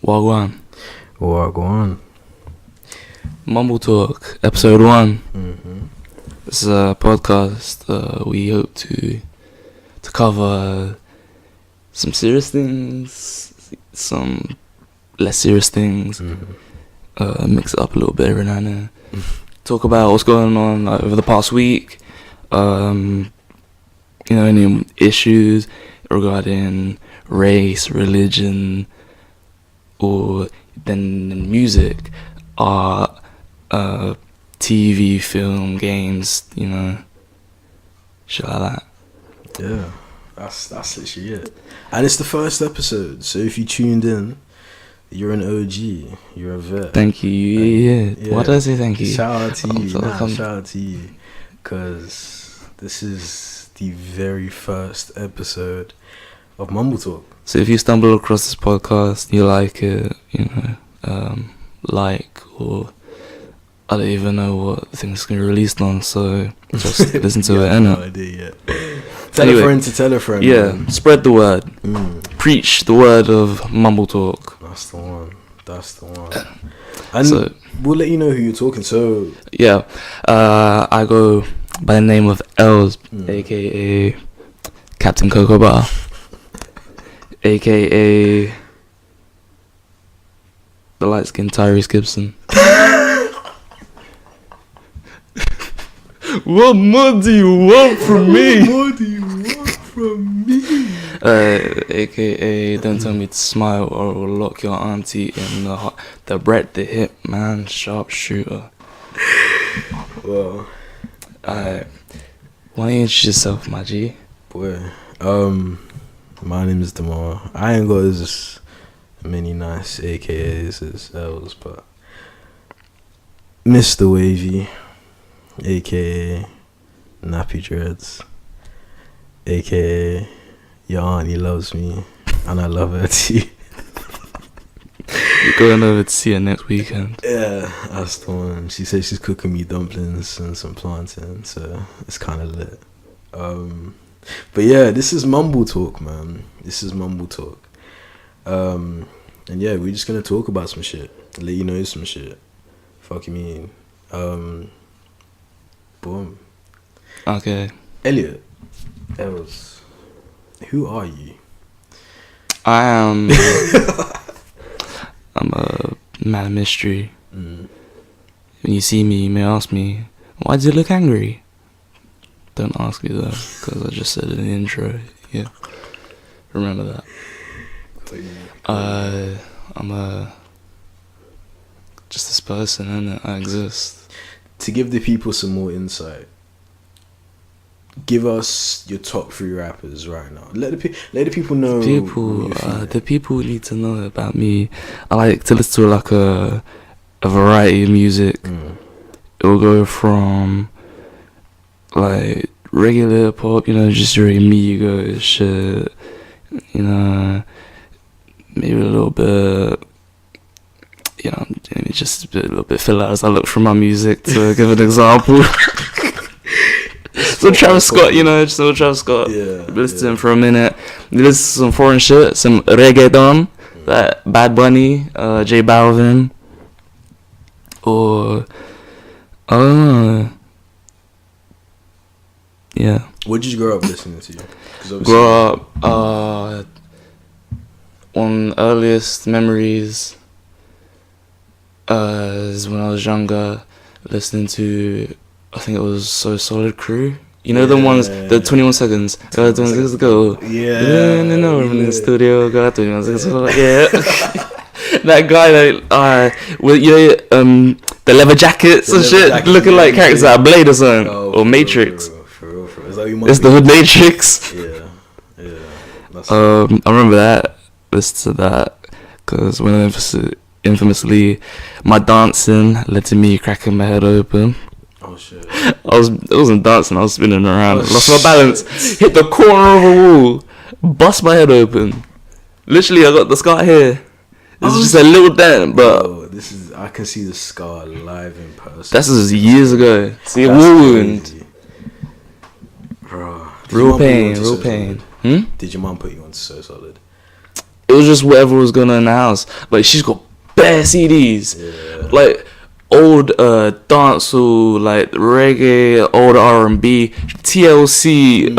Wagwan. Wagwan. Mmbltalk, episode 1. Mm-hmm. This is a podcast. We hope to cover some serious things, some less serious things. Mm-hmm. Mix it up a little bit every now and then. Talk about what's going on over the past week. Any issues regarding race, religion, or then music, art, TV, film, games, shit like that. Yeah, that's literally it. And it's the first episode, so if you tuned in, you're an OG, you're a vet. Thank you. Yeah. Why did I say thank you? Shout out to you. Shout out to you, because this is the very first episode of Mmbltalk. So if you stumble across this podcast, you like it, or I don't even know what things can be released on, so just listen to it, innit? No idea yet. Tell a friend to tell a friend. Yeah, man. Spread the word. Preach the word of Mmbltalk. That's the one. And so, we'll let you know who you're talking. So yeah, I go by the name of Els, aka Captain Cocoa Bar, aka the light skinned Tyrese Gibson. What more do you want from me? AKA don't tell me to smile or I will lock your auntie in the heart. The Brett the Hip Man Sharpshooter. Well, why don't you introduce yourself, my G? Boy, my name is Damar. I ain't got as many nice AKAs as Els, but Mr. Wavy, aka Nappy Dreads, aka your auntie loves me and I love her too. You're going over to see her next weekend. Yeah, that's the one. She said she's cooking me dumplings and some plantain, so it's kind of lit. But yeah, this is Mmbltalk, man. This is Mmbltalk. And yeah, we're just gonna talk about some shit, let you know some shit. Fuck you mean. Boom. Okay. Elliot, Els, who are you? I am. I'm a man of mystery. When you see me, you may ask me, why do you look angry? Don't ask me though, because I just said it in the intro. Yeah. Remember that. I'm just this person, innit? I exist. To give the people some more insight, give us your top 3 rappers right now. Let the people know. The people need to know about me. I like to listen to like a variety of music. It will go from like regular hip hop, just your Amigos shit, maybe a little bit, just a little bit fill out as I look for my music to give an example. So Travis Scott, just little Travis Scott. Yeah. Listen to him for a minute. Listen to some foreign shit, some reggaeton, that Bad Bunny, J Balvin, or yeah. What did you grow up listening to? Grow up, one earliest memories is when I was younger, listening to, I think it was So Solid Crew. The ones, the 21 seconds. 21 seconds ago. Yeah. No, we're in the studio. Got 21 seconds ago. Yeah. That guy with the leather jackets and shit, looking like characters out of Blade or something, or Matrix. For real. Is that it's the Hood Matrix. Yeah. I remember that. Listen to that, because when infamously, my dancing led to me cracking my head open. Oh shit! I wasn't dancing. I was spinning around. Lost my balance. Hit the corner of a wall. Bust my head open. Literally, I got the scar here. It's just a little dent, but I can see the scar live in person. This is years ago. See a wound. Bro, real pain. Did your mom put you on So Solid? it was just whatever was going on in the house. Like, she's got bare CDs. Yeah. Like, old dancehall, like reggae, old R&B, TLC,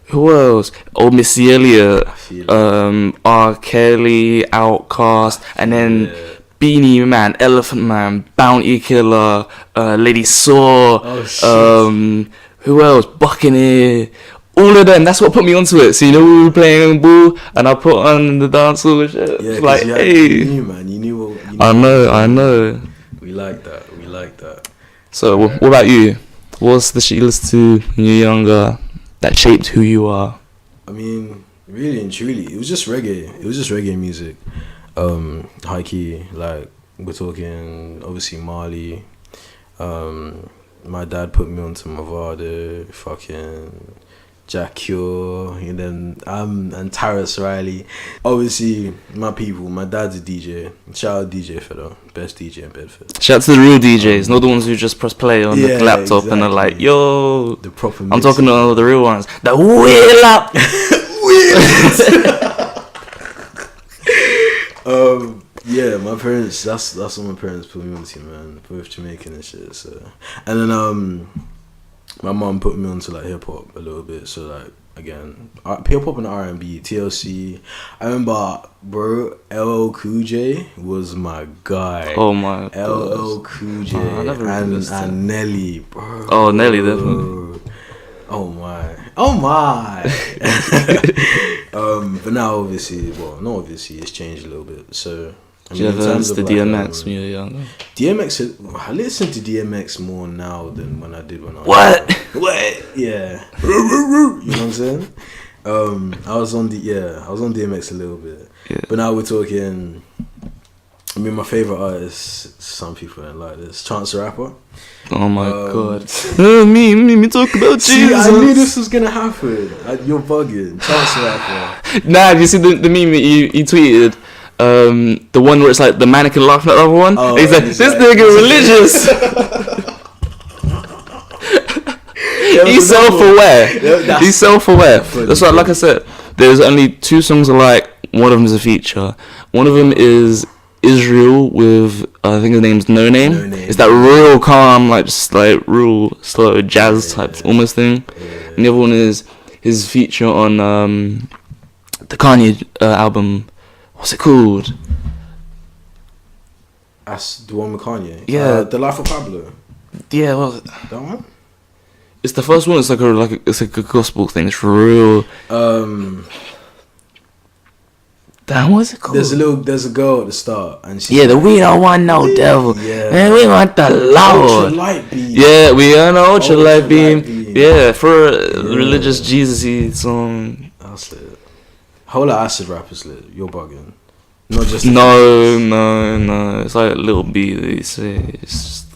who else? Old Missy Elliott, R. Kelly, Outkast, and then Beanie Man, Elephant Man, Bounty Killer, Lady Saw, who else? Buccaneer. All of them, that's what put me onto it. So, you know, we were playing ball, and I put on the dancehall and shit. Yeah, like, hey. You knew, man. You knew what. You knew I know. We like that. So, what about you? What's the shit you listened to when you were younger that shaped who you are? I mean, really and truly, it was just reggae. It was just reggae music. High key, like, we're talking, obviously, Marley. My dad put me onto Mavado, fucking Jack Cure, and then and Taras Riley. Obviously, my people. My dad's a DJ. Shout out DJ Fedor, best DJ in Bedford. Shout out to the real DJs, not the ones who just press play on the laptop and are like, yo. The proper. I'm talking to the real ones. The wheel up. Yeah, my parents. That's what my parents put me onto, man. Both Jamaican and shit. So, and then my mom put me onto like hip hop a little bit. So like again, hip hop and R&B, TLC. I remember, bro, LL Cool J was my guy. Oh my. LL Cool J and Nelly, bro. Oh, Nelly, definitely. Oh my. But now obviously, it's changed a little bit. So. Did you ever listen to DMX when you were younger? I listen to DMX more now than when I did when I was What? Yeah. You know what I'm saying? I was on DMX a little bit. Yeah. But now we're talking. I mean, my favorite artist. Some people don't like this. Chance the Rapper. Oh my god. me talk about Jesus. See, I knew this was gonna happen. You're bugging. Chance the Rapper. Nah, you see the meme that you tweeted? The one where it's like the mannequin laughing at the other one. Oh, he's like, this nigga religious. He's self-aware. He's self-aware. That's why, like I said, there's only 2 songs alike. One of them is a feature. One of them is Israel with I think his name's No Name. It's that real calm, like just like real slow jazz type almost thing. And the other one is his feature on the Kanye album. What's it called? That's the one with Kanye. Yeah, The Life of Pablo. Yeah, well, that one. It's the first one. It's like a gospel thing. It's real. Damn, what's it called? There's a girl at the start, and she's we don't want no devil. Yeah, man, we want the Lord. Ultralight beam. Yeah, we are an ultralight beam. Yeah, for a religious Jesus-y song. That's lit. Whole lot of acid rappers lit. You're bugging. Not just no. It's like Lil B. They say it's just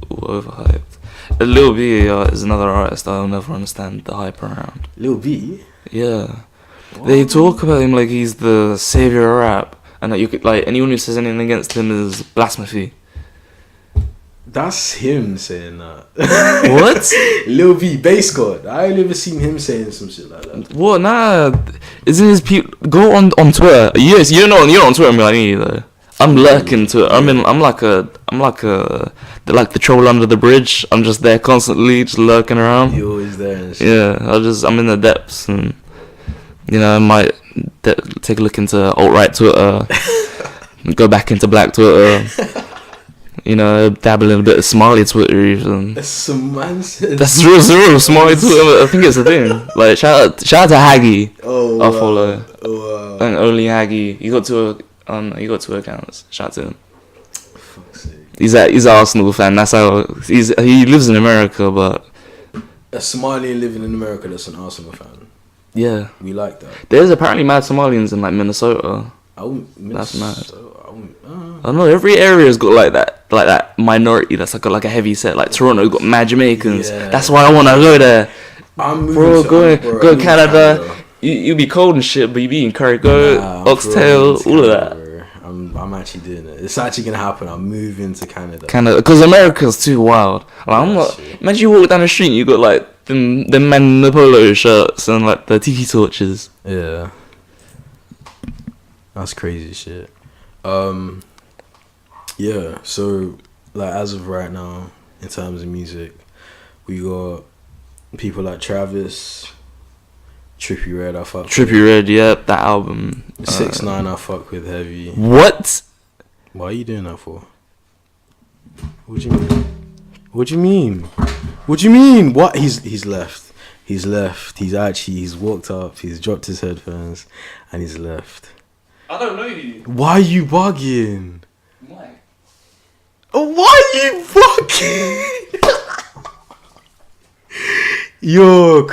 overhyped. Lil B is another artist I'll never understand the hype around. Lil B. Yeah. What? They talk about him like he's the savior of rap, and that you could like anyone who says anything against him is blasphemy. That's him saying that. What? Lil B, bass god. I only ever seen him saying some shit like that. What? Nah. Isn't his people go on Twitter? Yes, you're on Twitter. I'm like me though. I'm lurking to it. I'm like the troll under the bridge. I'm just there constantly, just lurking around. You're always there and shit. Yeah, I'm in the depths, and I might take a look into alt-right Twitter, go back into black Twitter. Dabble in a bit of Somali Twitter even. That's real Somali Twitter. I think it's a thing. Like shout out to Haggy. Oh, I'll follow. Oh, and only Haggy. You got 2 accounts. Shout out to him. Fuck's sake. He's an Arsenal fan. That's how he lives in America, but a Somalian living in America that's an Arsenal fan. Yeah, we like that. There's apparently mad Somalians in like Minnesota. That's mad. I don't know. Every area's got like that minority that's got like a heavy set. Like Toronto got mad Jamaicans. Yeah. That's why I want to go there. Go to Canada. You be cold and shit, but you be in Carrigo, Oxtail, all of that. I'm actually doing it. It's actually gonna happen. I'm moving to Canada. Because America's too wild. Like, imagine you walk down the street and you got like them men in the polo shirts and like the tiki torches. Yeah. That's crazy shit. Yeah, so like as of right now, in terms of music, we got people like Travis, Trippie Redd. I fuck. Trippie Redd, yep, that album. 6ix9ine, I fuck with heavy. What? Why are you doing that for? What do you mean? What do you mean? What do you mean? What? He's left. He's left. He's walked up. He's dropped his headphones, and he's left. I don't know you. Why are you bugging? Why? Why are you bugging? You're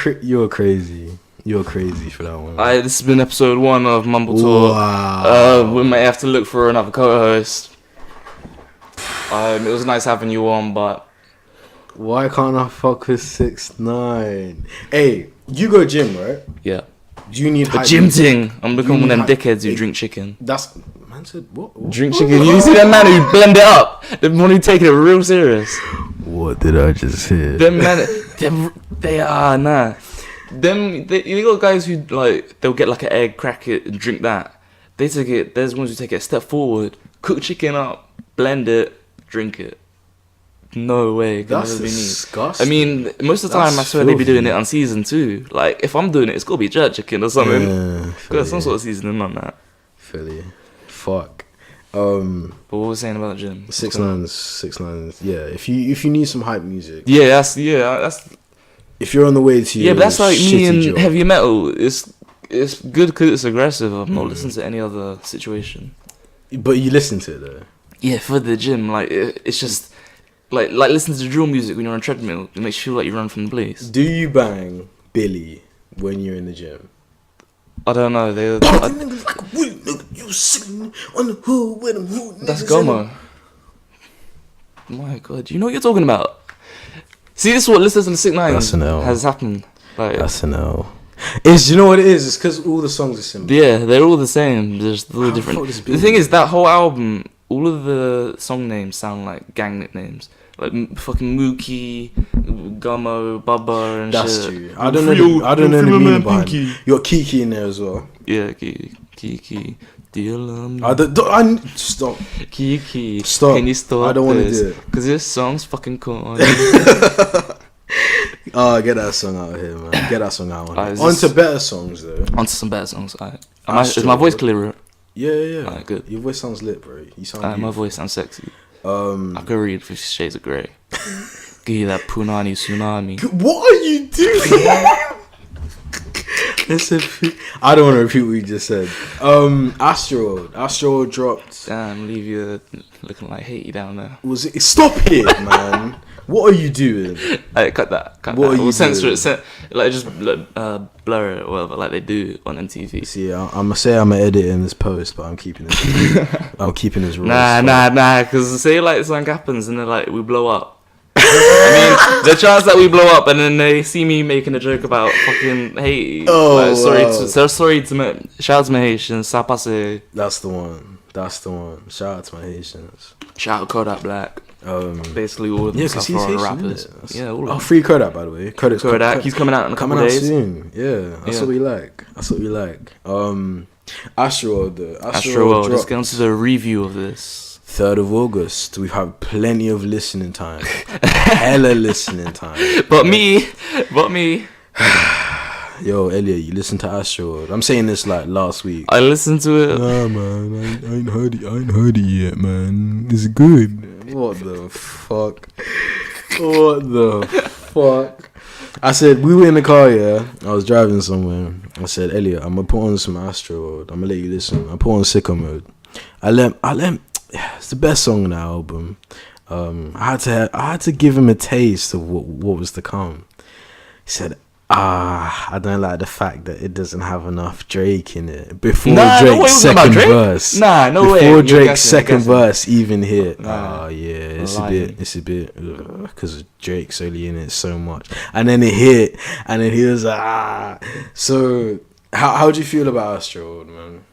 crazy. You're crazy for that one. Alright, this has been episode 1 of Mmbltalk. Wow. We might have to look for another co-host. It was nice having you on, but Why can't I fuck with 6ix9ine? Hey, you go gym, right? yeah. Do you need A gym thing. I'm looking one of them dickheads who Hey, drink chicken. That's man said what? Drink chicken. You see that man who blend it up? The one who taking it real serious. What did I just hear? Them man, they are nah. You got guys who like they'll get like an egg, crack it, and drink that. They take it. There's ones who take it a step forward, cook chicken up, blend it, drink it. No way. That's disgusting. I mean, most of the time I swear they be doing it unseasoned too. Like if I'm doing it, it's gotta be jerk chicken or something. Yeah, Got some sort of seasoning on that. Philly. Fuck. But what was I saying about the gym? 6ix9ine. Yeah, if you need some hype music. Yeah, that's. If you're on the way to your But that's like me and job. heavy metal. It's good because it's aggressive. I'm not listening to any other situation. But you listen to it though. Yeah, for the gym, like it's just like listening to drill music when you're on a treadmill. It makes you feel like you run from the place. Do you bang Billy when you're in the gym? I don't know. That's Gomo. My God, you know what you're talking about. See, this is what listening to 6ix9ine has happened. Like, That's an L. You know what it is? It's because all the songs are similar. Yeah, they're all the same. Just all different. The thing is, that whole album, all of the song names sound like gang nicknames. Like fucking Mookie, Gummo, Bubba, and That's shit. true. I don't know the meaning behind it. You got Kiki in there as well. Yeah, Kiki. Do you love me? Stop. Kiki. Stop. Can you stop I don't want to this? do it. Because this song's fucking cool. Oh, get that song out of here, man. Get that song out. Alright, On to better songs, though. On to some better songs. Is my voice clearer? Yeah. Alright, good. Your voice sounds lit, bro. You sound My voice sounds sexy. I could read 50 Shades of Grey. Give you that Punani Tsunami. What are you doing? I don't want to repeat what you just said. Astroworld dropped. Damn, leave you looking like Haiti down there. Was it? Stop it, man. What are you doing? Hey, cut that. What are you We'll censor doing? it. Just blur it or whatever, like they do on MTV. See, I'm gonna say I'm gonna edit in this post, but I'm keeping it. I'm keeping this raw. Nah. Because say like something happens and they're like we blow up. I mean, the chance that we blow up and then they see me making a joke about fucking Haiti. Sorry to shout out to my Haitians. Ça passe. That's the one. Shout out to my Haitians. Shout out Kodak Black. Basically all of them because he's Haitian, rappers. Yeah, all of them. Free Kodak, by the way. Kodak. He's coming out in a couple days. Soon. Yeah, that's what we like. Astroworld, though. Astroworld. Let's get on to the review of this. 3rd of August. We've had plenty of listening time. Hella listening time. But me. Yo, Elliot, you listened to Astroworld. I'm saying this like last week. I listened to it. Nah, man, I ain't heard it yet, man. It's good. What the fuck? I said, we were in the car, yeah. I was driving somewhere. I said, Elliot, I'm gonna put on some Astroworld. I'm gonna let you listen. I put on sicko mode. I let it's the best song on the album. I had to give him a taste of what was to come. He said, I don't like the fact that it doesn't have enough Drake in it. Before Drake's second verse. Nah, no way. Before Drake's second verse even hit. Nah, it's a bit because Drake's only in it so much. And then it hit and then he was like, So how do you feel about Astroworld, man?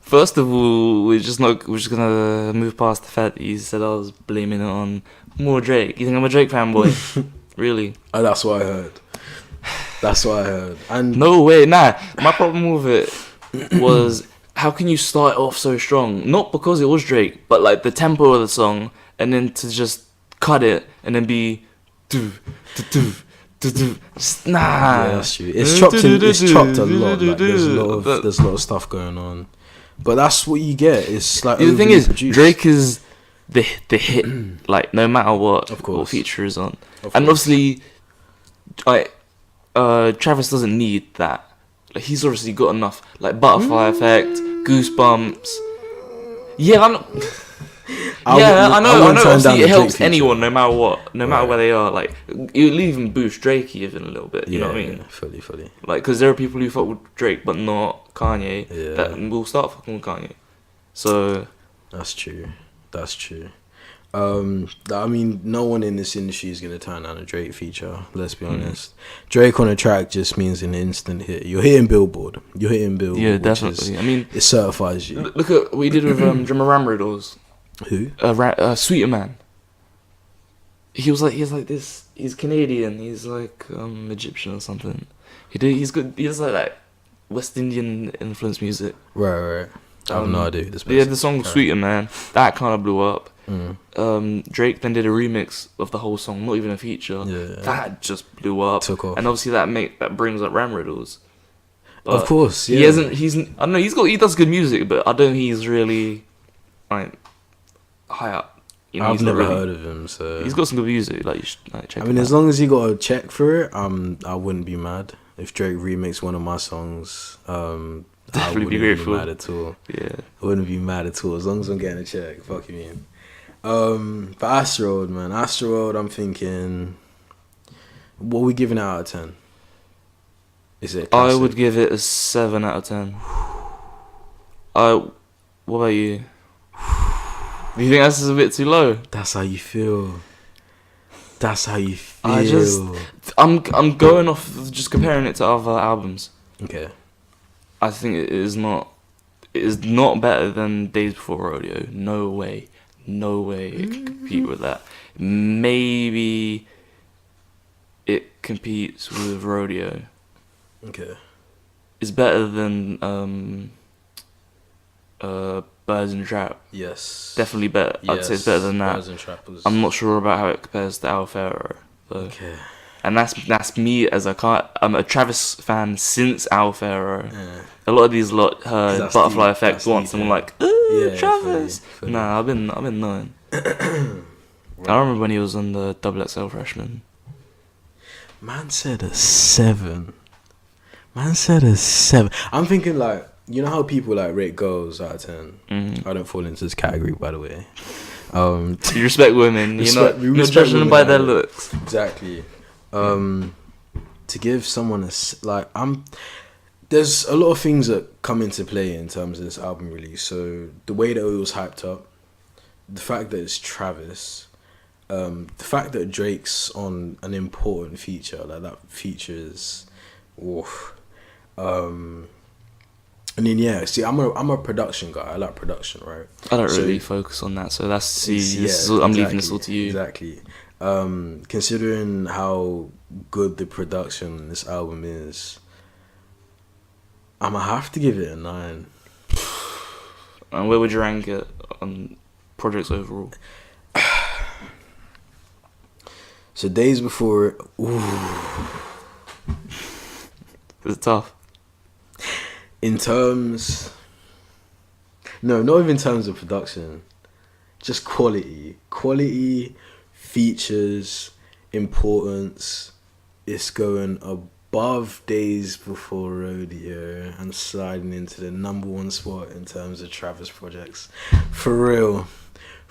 First of all, we're just gonna move past the fact that you said I was blaming it on more Drake. You think I'm a Drake fanboy? Really? Oh, that's what I heard. And no way, nah. My problem with it was how can you start off so strong? Not because it was Drake, but like the tempo of the song, and then to just cut it and then be do do do do do. Nah. Yeah, that's true. It's chopped a lot. Like, there's a lot of stuff going on. But that's what you get. It's like the thing is, produced. Drake is the hit, like no matter what feature is on, and obviously, like Travis doesn't need that. Like he's obviously got enough, like Butterfly Effect, Goosebumps. Yeah, I know. I know. Obviously, it helps anyone, no matter what, no matter where they are. Like it will even boost Drake even a little bit. You know what I mean? Yeah, fully. Like, because there are people who fuck with Drake but not Kanye that will start fucking with Kanye. So that's true. I mean, no one in this industry is gonna turn down a Drake feature. Let's be honest. Drake on a track just means an instant hit. You're hitting Billboard. Yeah, definitely. I mean, it certifies you. Look at what he did with Drummer Ramriddles. Who? Sweeter Man. He's like this. He's Canadian. He's like Egyptian or something. He's good. He does like West Indian influenced music. Right. I have no idea who this person. Yeah, the song Sweeter Man, that kind of blew up. Drake then did a remix of the whole song, not even a feature. Yeah. That just blew up. Took off. And obviously that brings up Ram Riddles. Of course, yeah. I don't know, he does good music, but I don't think he's really like high up. You know, I've never heard of him, so he's got some good music. Like, you should check. I mean, as long as he got a check for it, I wouldn't be mad if Drake remixed one of my songs. Definitely I wouldn't be grateful. Mad at all. Yeah, I wouldn't be mad at all as long as I'm getting a check. Fuck you mean. For Astroworld, man, I'm thinking, what are we giving it out of 10? Is it? I would give it a 7 out of 10. What about you? Do you think that's a bit too low? That's how you feel. I'm going off just comparing it to other albums. Okay. I think it is not better than Days Before Rodeo. No way it can compete with that. Maybe it competes with Rodeo. Okay. It's better than Birds in the Trap. Yes. Definitely better. I'd say it's better than that. Birds in the Trap was... I'm not sure about how it compares to Alfaro. Okay. And that's me I'm a Travis fan since Alfaro. Yeah. A lot of these heard Butterfly Effect once and I'm like, Travis. Fully. Nah, I've been knowing. Right. I remember when he was on the XXL Freshman. Man said a 7. I'm thinking like, you know how people like rate girls out of 10? I don't fall into this category, by the way. You respect women. You're not judging them by their looks. Exactly. To give someone there's a lot of things that come into play in terms of this album release. So the way that it was hyped up, the fact that it's Travis, the fact that Drake's on an important feature, like that feature is, and then see, I'm a production guy. I like production, right? I don't really focus on that, so I'm leaving this all to you. Exactly. Considering how good the production in this album is, I'm gonna have to give it a 9. And where would you rank it on projects overall? So Days Before, It's tough. In terms, no, not even in terms of production, just quality, features, importance. It's going above Days Before Rodeo and sliding into the number 1 spot in terms of Travis projects. For real.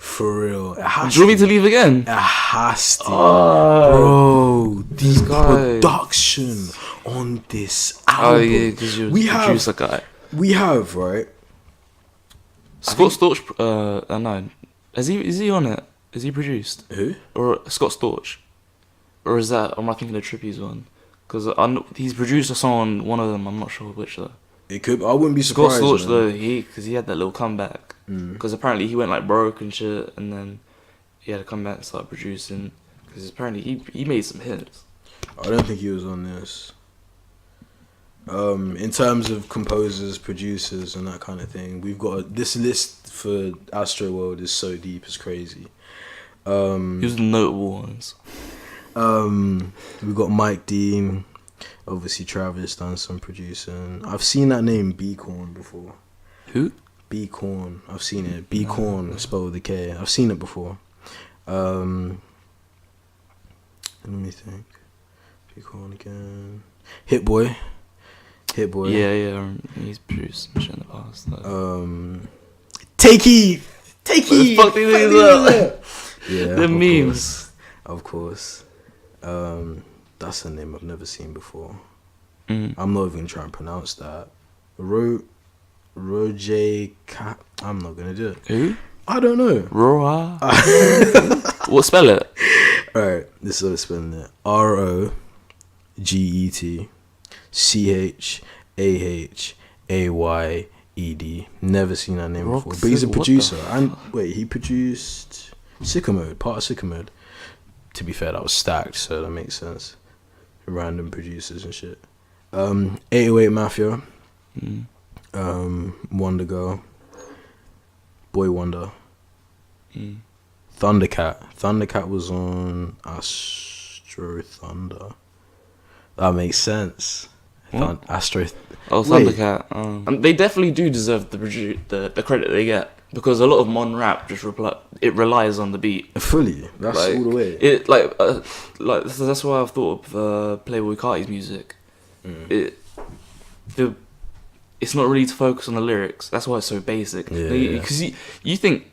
It has Do you want me to leave again? It has to. Bro, the production on this album. Oh yeah, because you're a producer guy. We have, right? Scott Storch, no. Is he on it? Is he produced? Who? Or Scott Storch? Or am I thinking of Trippy's one? Because he's produced a song on one of them, I'm not sure which though. It could. I wouldn't be surprised. Scott Storch though, because he had that little comeback. Because apparently he went like broke and shit, and then he had to come back and start producing. Because apparently he made some hits. I don't think he was on this. In terms of composers, producers, and that kind of thing, we've got this list for Astroworld is so deep, it's crazy. Who's the notable ones? We've got Mike Dean, obviously Travis done some producing. I've seen that name B-Corn before. Who? B-Corn. I've seen it. B-Corn, spelled with a K. I've seen it before. Let me think. B-Corn again. Hit Boy. Yeah, he's produced some shit in the past. Like. Takey! Fuck these things up. Yeah, the memes. Of course. That's a name I've never seen before. Mm. I'm not even trying to pronounce that. Roger Cat. I'm not gonna do it. Who? I don't know. Roa. What, spell it? Alright, this is how I'm spelling it. ROGETCHAHAYED. Never seen that name before. But he's a producer. And wait, he produced Sicko Mode, part of Sicko Mode. To be fair, that was stacked, so that makes sense. Random producers and shit. 808 Mafia. Wonder Girl. Boy Wonder. Thundercat was on Astro Thunder. That makes sense. Thundercat. And they definitely do deserve the credit they get, because a lot of mon rap just it relies on the beat fully. That's like, all the way. It that's why I've thought of Playboy Carti's music. It's not really to focus on the lyrics. That's why it's so basic. Because you think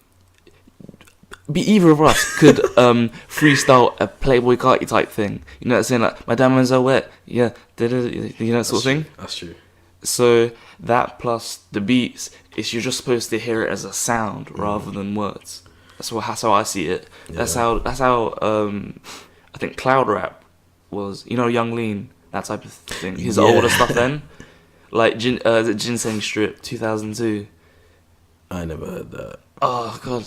either of us could freestyle a Playboy Carti type thing. You know, saying like, my diamonds are wet. Yeah, you know, that sort of thing. That's true. So that plus the beats, you're just supposed to hear it as a sound rather than words. That's how I see it. Yeah. That's how I think Cloud Rap was. You know, Young Lean, that type of thing. His older stuff then. Like the Ginseng Strip, 2002. I never heard that. Oh god,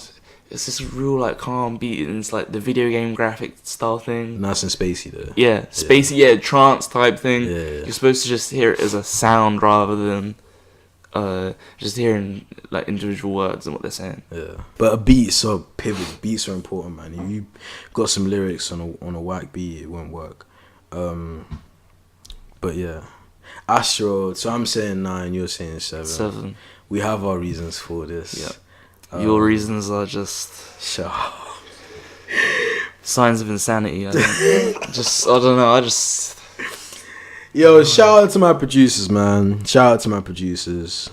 it's this real like calm beat, and it's like the video game graphic style thing. Nice and spacey though. Yeah, spacey. Yeah, trance type thing. Yeah. You're supposed to just hear it as a sound rather than just hearing like individual words and what they're saying. Yeah, but a beat is so pivotal. Beats are important, man. If you got some lyrics on a whack beat, it won't work. But yeah. Astro, so I'm saying 9, you're saying 7. 7. We have our reasons for this. Yeah. Your reasons are just signs of insanity. I don't know. Yo, shout out to my producers, man. Shout out to my producers.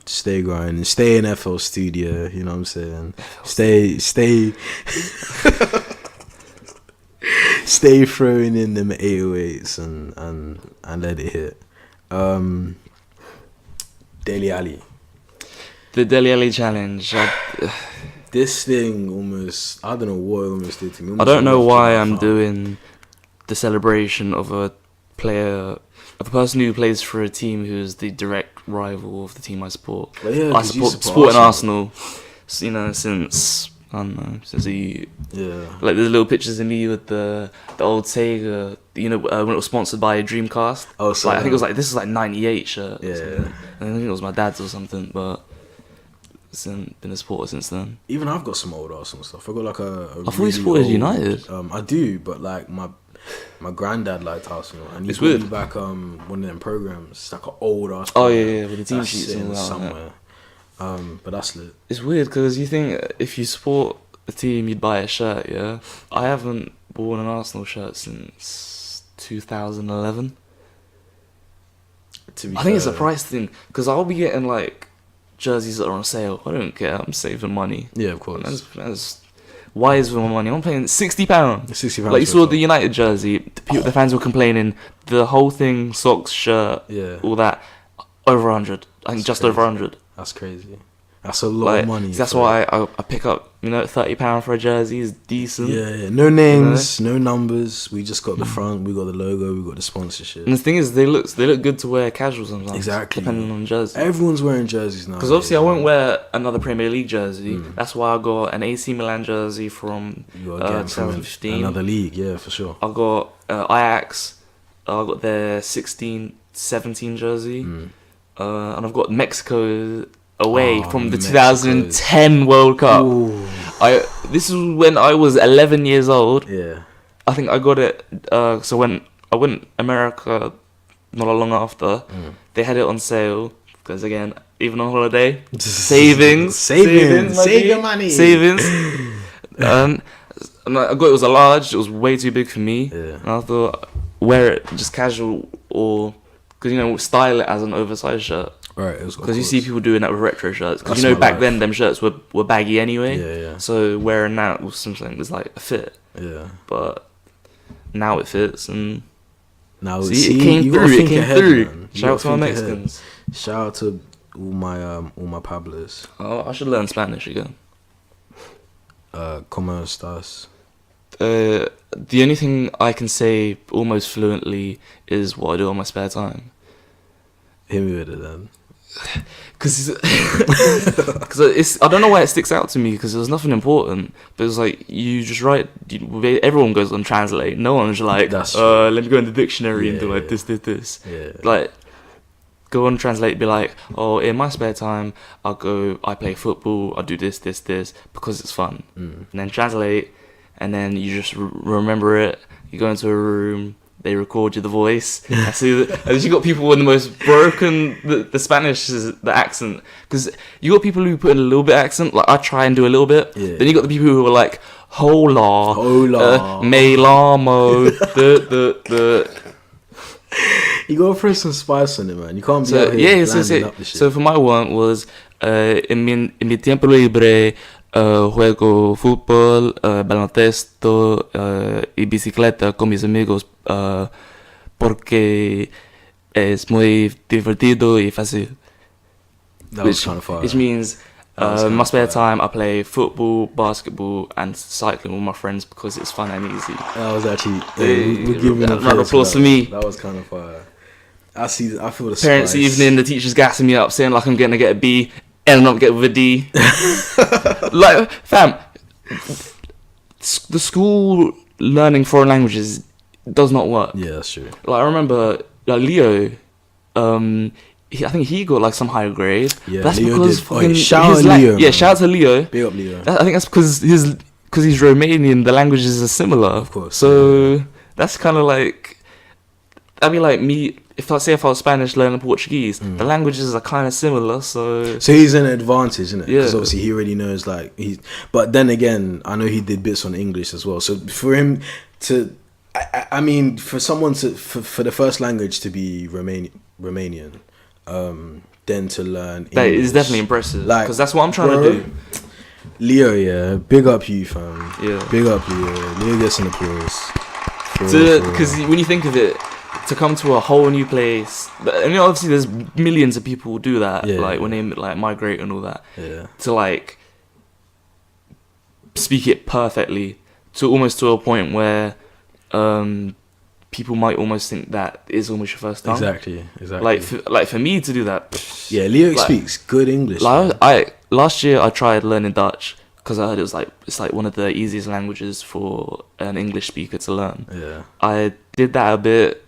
Stay grinding. Stay in FL Studio. You know what I'm saying? Stay. Stay throwing in them 808s and let it hit. Dele Alli. The Dele Alli challenge. This thing almost, I don't know what it almost did to me. I don't know why I'm doing the celebration of a person who plays for a team who's the direct rival of the team I support. Well, yeah, I support Arsenal, you know, since I don't know, since like there's little pictures of me with the old Sega, you know, when it was sponsored by Dreamcast. Oh, so like, I think it was like, this is like 98 shirt. Yeah. I think it was my dad's or something, but it's been a supporter since then. Even I've got some old Arsenal stuff. I got like a I thought you supported United. I do, but like my granddad liked Arsenal, and he it's weird. Me back one of them programs, like an old Arsenal. Oh yeah, with the team sheets and all that somewhere. But that's lit. It's weird because you think if you support a team, you'd buy a shirt. Yeah, I haven't worn an Arsenal shirt since 2011. I think it's a price thing, because I'll be getting like jerseys that are on sale. I don't care. I'm saving money. Yeah, of course. That's wise with my money. I'm paying £60. £60. Like you saw the United jersey. The fans were complaining. The whole thing, socks, shirt, all that, over 100. I think just over 100. That's crazy. That's a lot of money. That's why I pick up, you know, £30 for a jersey is decent. Yeah. No names, no numbers. We just got the front, we got the logo, we got the sponsorship. And the thing is, they look good to wear casual sometimes. Exactly. Depending on jersey. Everyone's wearing jerseys now. Because obviously I won't wear another Premier League jersey. That's why I got an AC Milan jersey from 2015. Another league, yeah, for sure. I got Ajax. I got their 16 17 jersey. And I've got Mexico away from the Mexico's. 2010 World Cup. Ooh. This was when I was 11 years old. Yeah. I think I got it. So when I went America, not long after, they had it on sale. Because again, even on holiday, savings, save your money, savings. And I got it was a large. It was way too big for me. Yeah. And I thought wear it just casual or because style it as an oversized shirt. Right. Because you see people doing that with retro shirts. Because That's my back life. then them shirts were baggy anyway. Yeah. So wearing that was something was like a fit. Yeah. But now it fits and Now it came through. It came through. Man. Shout out to my Mexicans. Shout out to all my Pablos. Oh, I should learn Spanish again. ¿Cómo estás? The only thing I can say almost fluently is what I do on my spare time. Hit me with it then. Because it's I don't know why it sticks out to me because there's nothing important, but it's like you just write. Everyone goes on Translate. No one's like, let me go in the dictionary and do like this. Yeah. Like, go on Translate. Be like, oh, in my spare time, I play football. I do this because it's fun. And then Translate, and then you just remember it. You go into a room. They record you the voice. I see that. And you got people with the most broken the Spanish is the accent because you got people who put in a little bit of accent. Like I try and do a little bit. Yeah. Then you got the people who are like hola, me llamo the. You gotta throw some spice on it, man. You can't be So out here yeah, blanding up the shit. so for my one was en mi tiempo libre. Juego fútbol, baloncesto y bicicleta con mis amigos porque es muy divertido y fácil. That was kind of fire. Which means my spare time I play football, basketball and cycling with my friends because it's fun and easy. That was actually we're giving a round of applause for me. That was kind of fire. I feel the Parents' spice. evening, the teacher's gassing me up saying like I'm gonna get a B. And not get with a D. Like, fam, the school learning foreign languages does not work. Yeah, that's true. Like, I remember, like, Leo, I think he got, like, some higher grade. Yeah, that's Leo because did. fucking... Shout out Leo, yeah, man. shout out to Leo. Big up Leo. I think that's because he's Romanian, the languages are similar. Of course. So, that's kind of like... I mean, like, me... If I was Spanish learning Portuguese, the languages are kind of similar, so he's an advantage, isn't it? Yeah. Because obviously he already knows, like, but then again, I know he did bits on English as well. So for him to, I mean, for someone for the first language to be Romanian, then to learn English, that is definitely impressive. Like, Because that's what I'm trying to do. Leo, yeah, big up you, fam. Yeah. Big up Leo. Leo gets an applause. Because when you think of it, to come to a whole new place, and obviously there's millions of people who do that, like when they like migrate and all that, to like speak it perfectly to almost to a point where people might almost think that is almost your first tongue. Exactly. Like for me to do that, yeah, Leo speaks good English. Like last year I tried learning Dutch because I heard it's like one of the easiest languages for an English speaker to learn. Yeah, I did that a bit.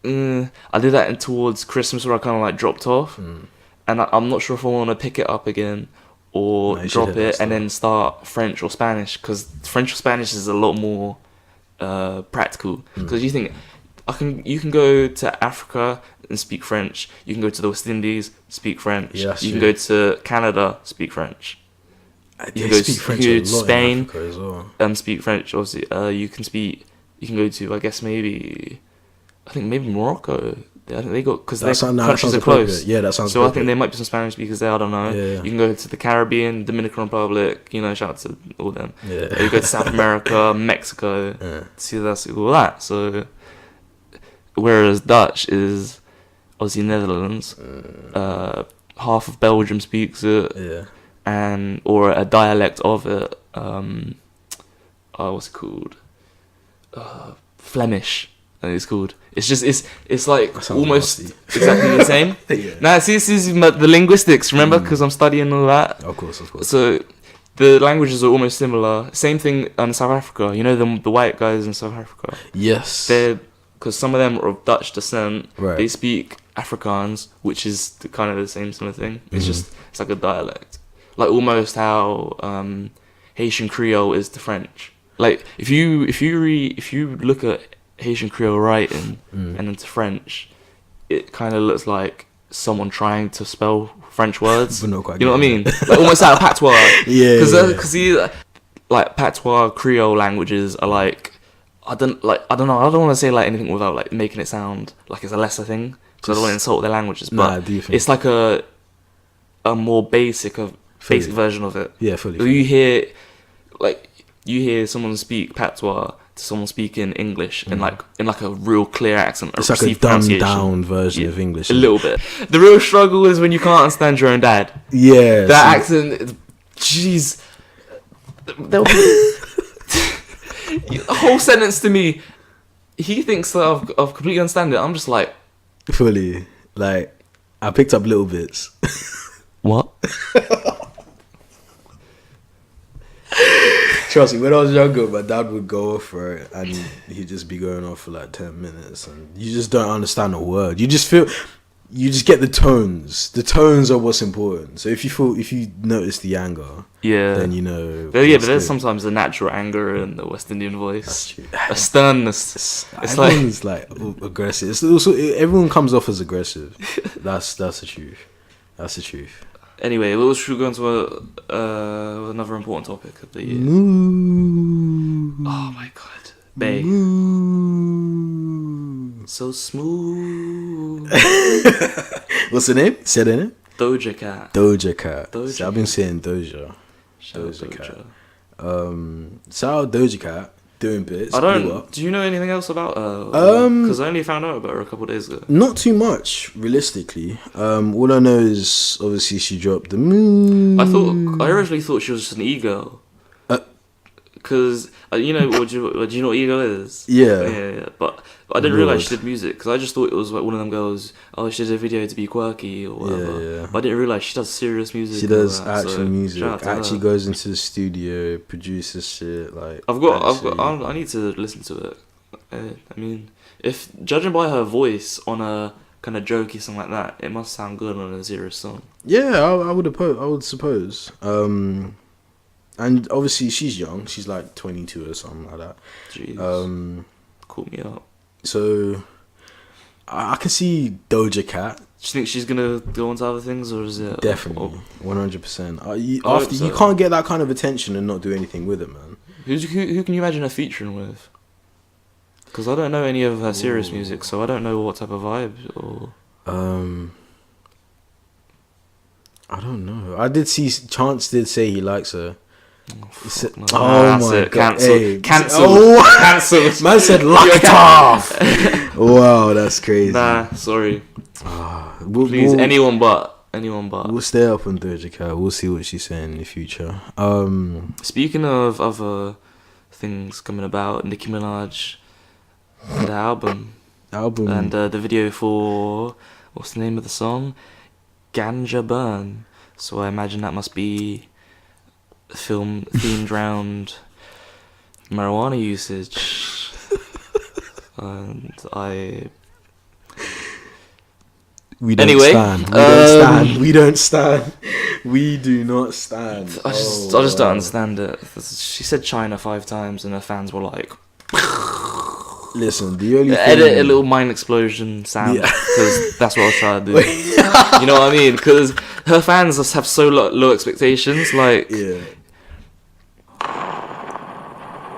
I did that towards Christmas where I kind of like dropped off, and I'm not sure if I want to pick it up again or drop it and then start French or Spanish because French or Spanish is a lot more practical because you think you can go to Africa and speak French, you can go to the West Indies, speak French, you can go to Canada, speak French. You can go to Spain, as well. Speak French. Obviously, you can go to I think maybe Morocco. I think they got because their countries are close. Yeah, that sounds. So I think there might be some Spanish speakers there. I don't know. Yeah. You can go to the Caribbean, Dominican Republic. Shout out to all them. Yeah. You go to South America, Mexico. See that's all that. So whereas Dutch is obviously Netherlands. Half of Belgium speaks it. Yeah. Or a dialect of it. What's it called? Flemish. It's called. It's like almost exactly the same. Yeah. Now, see, this is the linguistics. Remember, because I'm studying all that. Of course. So the languages are almost similar. Same thing in South Africa. The white guys in South Africa. Yes. They're because some of them are of Dutch descent. Right. They speak Afrikaans, which is kind of the same sort of thing. It's just it's like a dialect, like almost how Haitian Creole is to French. Like if you look at Haitian Creole writing and into French, it kind of looks like someone trying to spell French words. But not quite. You know what I mean? Like almost like a patois. Yeah. Because like patois Creole languages are like I don't know. I don't want to say like anything without like making it sound like it's a lesser thing. Because I don't want to insult their languages, but it's like a more basic version of it. Yeah, fully. You hear someone speak patois to someone speaking English in like a real clear accent. It's like a dumbed down version of English. A little bit. The real struggle is when you can't understand your own dad. Yeah. That accent, jeez. The whole sentence to me, he thinks that I've completely understand it. I'm just like... Fully. Like, I picked up little bits. What? Trust me, when I was younger, my dad would go off for it and he'd just be going off for like 10 minutes and you just don't understand a word. You just get the tones. The tones are what's important. So if you notice the anger, then you know. But there's sometimes a natural anger in the West Indian voice. That's true. A sternness. Everyone's like aggressive. It's also, everyone comes off as aggressive. That's the truth. That's the truth. Anyway, we should go into another important topic of the year. Moo. Oh my god, babe. So smooth. What's the name? Say the name. Doja Cat. See, I've been saying Doja. Doja Cat. Shout out Doja Cat. Doing bits. Do you know anything else about her? Because I only found out about her a couple of days ago. Not too much, realistically. All I know is obviously she dropped the moon. I originally thought she was just an e-girl. Because you know do you know what ego is? Yeah. But I didn't realize she did music because I just thought it was like one of them girls. Oh, she did a video to be quirky or whatever. Yeah. But I didn't realize she does serious music. She does actual music. Actually goes into the studio, produces shit. Like I need to listen to it. I mean, if judging by her voice on a kind of jokey song like that, it must sound good on a serious song. Yeah, I would suppose. And obviously she's young. She's like 22 or something like that. Jeez. Call me up. So I can see Doja Cat. Do you think she's gonna go on to other things, or is it definitely 100%? You can't get that kind of attention and not do anything with it, man. Who can you imagine her featuring with? Because I don't know any of her serious music, so I don't know what type of vibe or. I don't know. I did see Chance did say he likes her. Oh my god! Cancel. Man said lock it off. Wow, that's crazy. Nah, sorry. Please, anyone but. We'll stay up on Doja Cat. We'll see what she's saying in the future. Speaking of other things coming about, Nicki Minaj, the album, and the video for what's the name of the song? Ganja Burn. So I imagine that must be a film themed around marijuana usage. And We don't stand. We don't stand. We do not stand. I just don't understand it. She said China 5 times and her fans were like... Listen, the only thing... Edit a little mind explosion sound, because that's what I was trying to do. You know what I mean? Because her fans just have so low expectations, like... Yeah.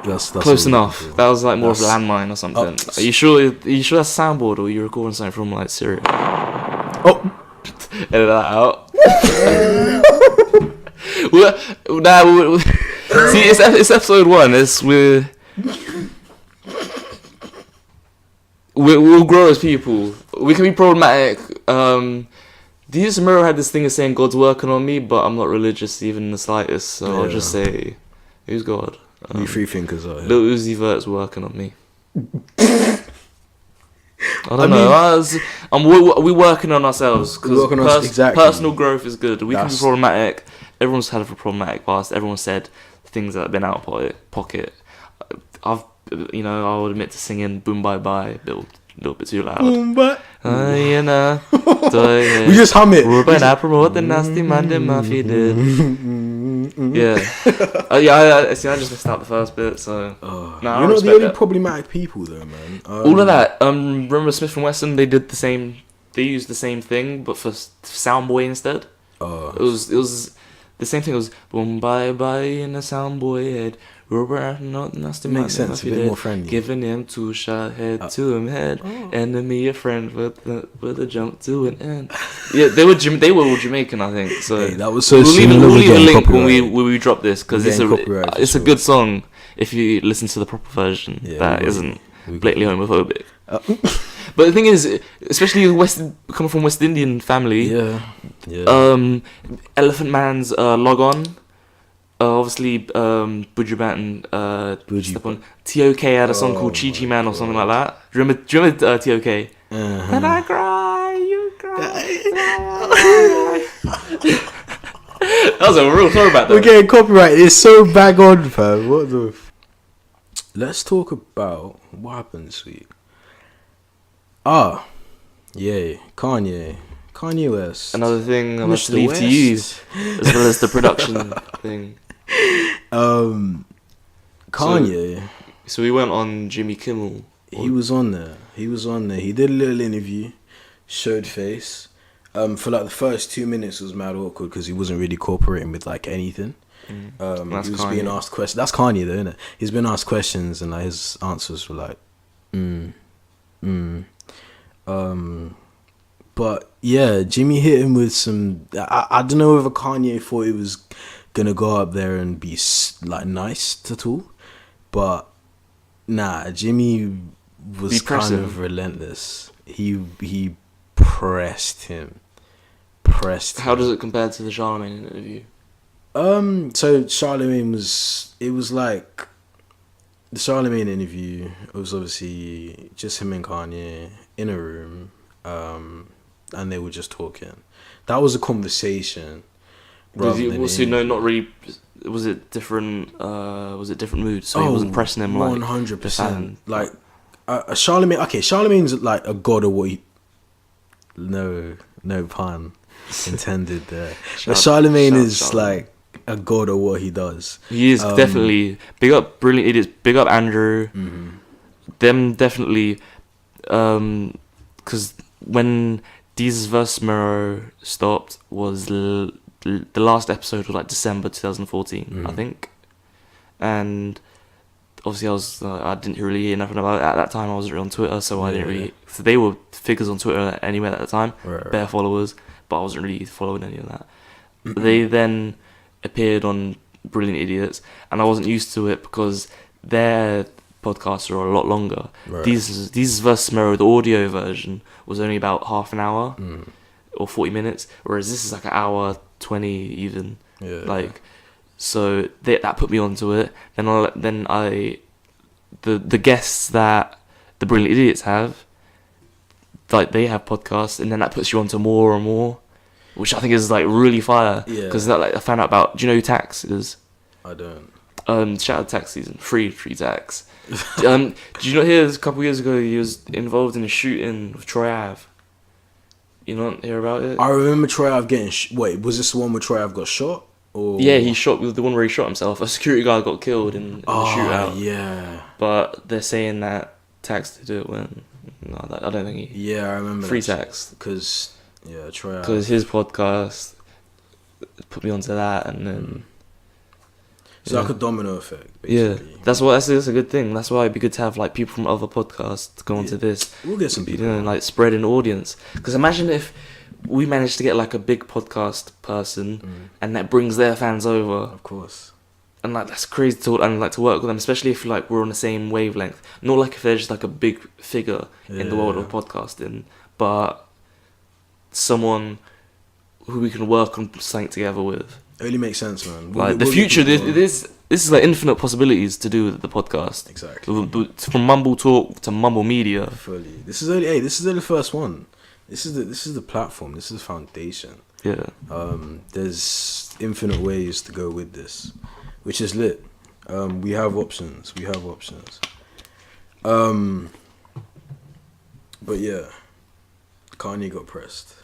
That's close enough. That was like more of a landmine or something. Are you sure that's a soundboard, or are you recording something from like Syria? Oh! Edit that out. See, it's episode 1. We'll grow as people. We can be problematic. Diaz Muro had this thing of saying God's working on me, but I'm not religious even in the slightest, so I'll just say, who's God? You free thinkers are here. Lil Uzi Vert's working on me. I don't know. We're working on ourselves, because personal growth is good. We can be problematic. Everyone's had a problematic past. Everyone said things that have been out of pocket. I've you know, I'll admit to singing "Boom Bye Bye" a little bit too loud. Boom, but You know, we just hum it. We're about to promote the nasty man that Murphy did. Yeah. I see. I just missed out the first bit. So You're not the only problematic people, though, man. All of that. Remember Smith and Wesson? They did the same. They used the same thing, but for Soundboy instead. It was the same thing. It was "Boom Bye Bye" in the Soundboy head. Robert, not nasty man. Makes sense. A bit more friendly. Giving him 2 shot head to him head. Enemy a friend with a jump to an end. Yeah, they were all Jamaican, I think. So hey, that was so we'll similar. We'll leave a link when we drop this because it's sure. a good song if you listen to the proper version that isn't blatantly homophobic. But the thing is, especially coming from West Indian family, Elephant Man's Log On. Obviously, Buju Banton, TOK had a song called Chi Chi Man or something like that. Do you remember TOK? And I cry, you cry. That was a real throwback though. We're getting copyrighted. It's so bang on, fam. What the... Let's talk about what happened this week. Kanye West. Another thing I must leave to you, as well as the production thing. Kanye. So we went on Jimmy Kimmel. He was on there. He did a little interview, showed face. For like the first 2 minutes, it was mad awkward because he wasn't really cooperating with like anything. He was being asked questions. That's Kanye, though, isn't it? He's been asked questions and like his answers were like, But yeah, Jimmy hit him with some. I don't know whether Kanye thought he was gonna go up there and be like nice at all, but nah, Jimmy was kind of relentless. He pressed him. How does it compare to the Charlemagne interview? So Charlemagne was like the Charlemagne interview. It was obviously just him and Kanye in a room, and they were just talking. That was a conversation. Not really. Was it different? Was it different mood? So he wasn't pressing him like 100%. Like Charlemagne. Okay, Charlemagne's like a god of what he. No pun intended there. But Charlemagne is like a god of what he does. He is definitely big up. Brilliant idiots. Big up Andrew. Mm-hmm. Them definitely. Because when Deez's verse Mirror stopped was the last episode was like December 2014, I think, and obviously I didn't really hear nothing about it at that time. I wasn't really on Twitter, so I didn't really. So they were figures on Twitter anyway at the time, bare followers, but I wasn't really following any of that. They then appeared on Brilliant Idiots, and I wasn't used to it because their podcasts are a lot longer. These verse Mirror, the audio version, was only about half an hour or 40 minutes, whereas this is like an hour 20 even. So that put me onto it. Then the guests that the Brilliant Idiots have, like they have podcasts, and then that puts you onto more and more, which I think is like really fire. Because I found out about. Do you know who Tax is? I don't. Shout out Tax season free Tax. Did you not hear a couple years ago he was involved in a shooting with Troy Ave? You not hear about it? I remember Troy Ave getting. Wait, was this the one where Troy Ave got shot? Or... Yeah, he shot with the one where he shot himself. A security guard got killed in the shootout. Yeah. But they're saying that Tax did it when. No, I don't think he. Yeah, I remember. Free Tax. Because Troy Ave. Because his podcast put me onto that, and then. It's like a domino effect, basically. Yeah, that's a good thing. That's why it'd be good to have like people from other podcasts to go onto this. We'll get some people, like spread an audience. Because imagine if we managed to get like a big podcast person, and that brings their fans over. Of course. And like that's crazy to work with them, especially if like we're on the same wavelength. Not like if they're just like a big figure in the world of podcasting, but someone who we can work on something together with. It really makes sense, man. The future, this is like infinite possibilities to do with the podcast. Exactly. From Mmbltalk to MMBLMEDIA. Fully. This is only the first one. This is the platform. This is the foundation. Yeah. There's infinite ways to go with this, which is lit. We have options. But yeah, Kanye got pressed.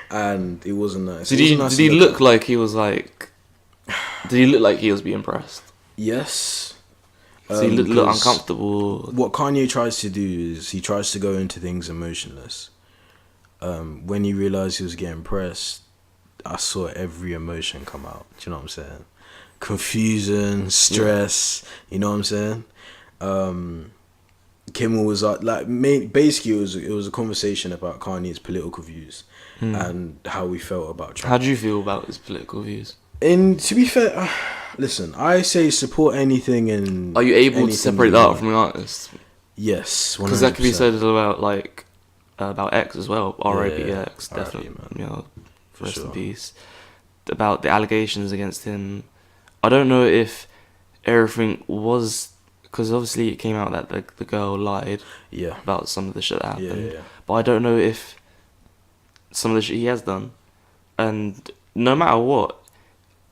And it wasn't nice. Did he look like he was like? Did he look like he was being pressed? Yes. So he look uncomfortable. What Kanye tries to do is he tries to go into things emotionless. When he realized he was getting pressed, I saw every emotion come out. Do you know what I'm saying? Confusion, stress. You know what I'm saying? Kimmel was basically it was a conversation about Kanye's political views and how we felt about Trump. How do you feel about his political views? And to be fair, listen, I say support anything and. Are you able to separate that out from the artist? Yes, 100%. Because that could be said about X as well. R.I.P. X, definitely. man. You know, rest in sure. peace. About the allegations against him, I don't know if everything was, because obviously it came out that the girl lied. Yeah. About some of the shit that happened. Yeah. But I don't know if some of the shit he has done, and no matter what,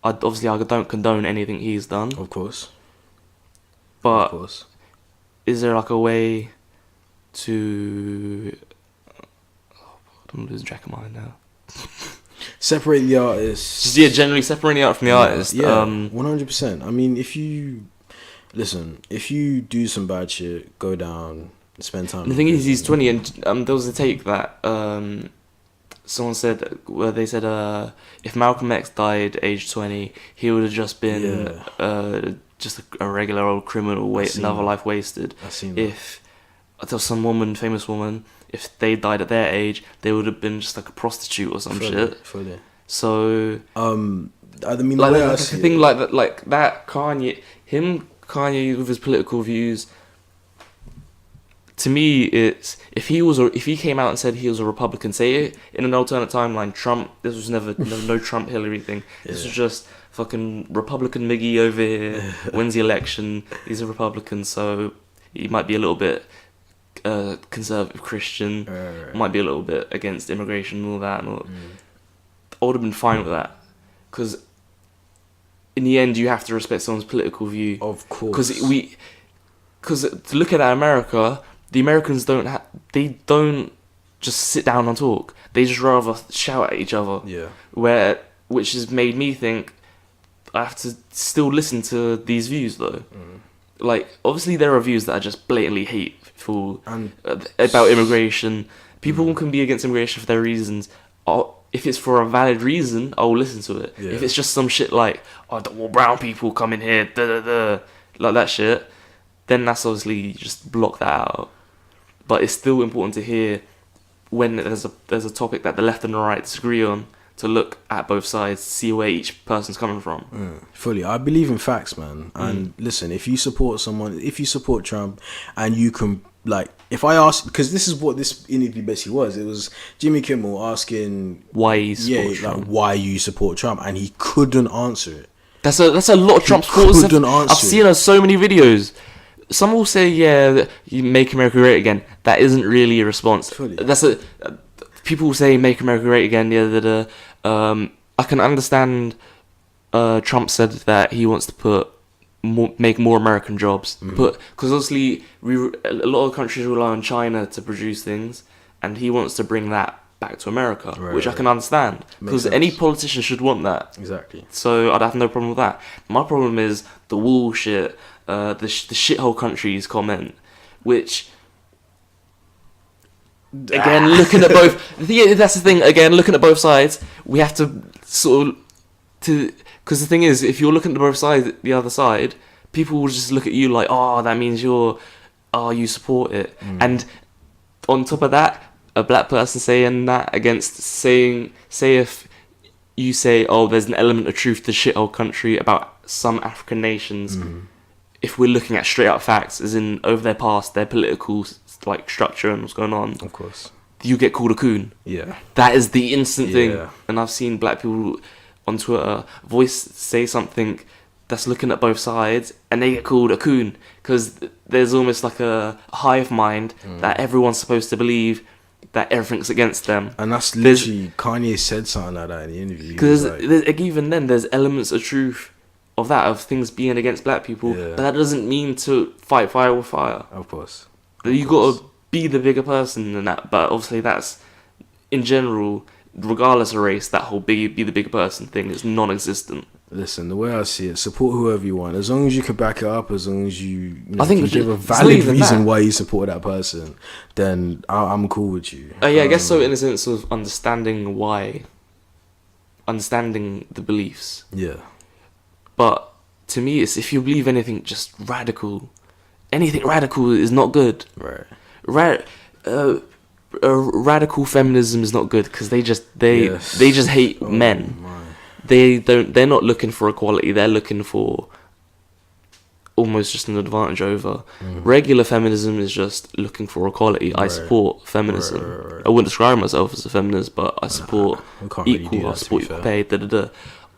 I don't condone anything he's done. Of course. But of course. Is there like a way to? Oh, I'm losing track of mine now. Separate the artist. Just, generally separating the art from the artist. Yeah, 100%. I mean, if you do some bad shit, go down, spend time. The thing is, he's 20, and there was a take that someone said where they said if Malcolm X died age 20, he would have just been just a regular old criminal, another life wasted. I've seen that. If some famous woman, if they died at their age, they would have been just like a prostitute or some shit. Fully. So I mean, like a thing like that, Kanye with his political views. To me, it's if he came out and said he was a Republican, say it in an alternate timeline. Trump, this was never no Trump Hillary thing. This was just fucking Republican Miggy over here wins the election. He's a Republican, so he might be a little bit conservative Christian, might be a little bit against immigration and all that. I would have been fine with that, because in the end you have to respect someone's political view. Of course. Because to look at America, the Americans they don't just sit down and talk. They just rather shout at each other. Yeah. Which has made me think I have to still listen to these views though. Like, obviously there are views that are just blatantly hateful about immigration. People can be against immigration for their reasons. If it's for a valid reason, I'll listen to it. Yeah. If it's just some shit like, I don't want brown people coming here, like that shit, then that's obviously, you just block that out. But it's still important to hear when there's a topic that the left and the right disagree on, to look at both sides, see where each person's coming from. Fully. I believe in facts, man. And listen, if you support Trump, and you can, like, if I ask, because this is what this interview basically was, it was Jimmy Kimmel asking why you support Trump. Why you support Trump, and he couldn't answer it. That's a lot of Trump supporters. I've seen so many videos. Some will say, you make America great again. That isn't really a response. Fully. People will say make America great again. I can understand. Trump said that he wants to make more American jobs, because obviously a lot of countries rely on China to produce things, and he wants to bring that back to America, which I can understand, because any politician should want that. Exactly. So I'd have no problem with that. My problem is the wall shit, the shithole countries comment, which. Again, looking at both. That's the thing. Again, looking at both sides, we have to because the thing is, if you're looking at both sides, the other side, people will just look at you like, oh, that means you support it. And on top of that, a black person saying that against say if you say, oh, there's an element of truth to shithole country about some African nations. If we're looking at straight up facts, as in over their past, their political structure and what's going on, of course, you get called a coon. Yeah, that is the instant thing. And I've seen black people on Twitter say something that's looking at both sides, and they get called a coon, because there's almost like a hive mind that everyone's supposed to believe that everything's against them. And that's literally Kanye said something like that in the interview. Because even then, there's elements of truth of things being against black people, Yeah. but that doesn't mean to fight fire with fire. Of course. You gotta be the bigger person than that. But obviously, that's in general, regardless of race, that whole be the bigger person thing is non-existent. Listen, the way I see it, support whoever you want. As long as you can back it up, as long as you I think can give a it's not valid even reason that. why you support that person, then I'm cool with you. Yeah, I guess so. In a sense of understanding the beliefs. Yeah. But to me, it's if you believe anything just radical, anything radical is not good. Right. Radical feminism is not good because they just hate men. My. They're not looking for equality. They're looking for almost just an advantage over. Regular feminism is just looking for equality. I support feminism. Right. I wouldn't describe myself as a feminist, but I support We can't really do equal. I that, to support be equal fair. pay.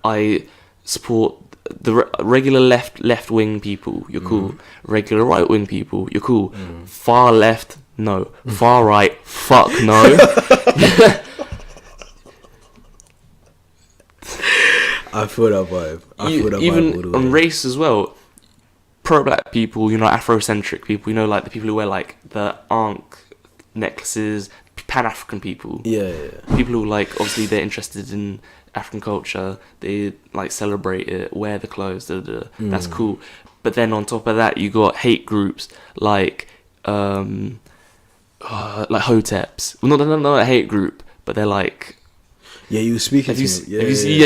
I support the regular left wing people. You're cool. Regular right wing people. You're cool. Far left, no. Far right, fuck no. I feel that vibe. Even all the on way. race as well. Pro-black people, Afrocentric people, like the people who wear like the Ankh necklaces, Pan-African people. Yeah. People who like, obviously they're interested in African culture, they like celebrate it, wear the clothes, that's cool. But then on top of that, you got hate groups like Hoteps. Well, not a hate group, but they're like. Yeah, you were speaking to me.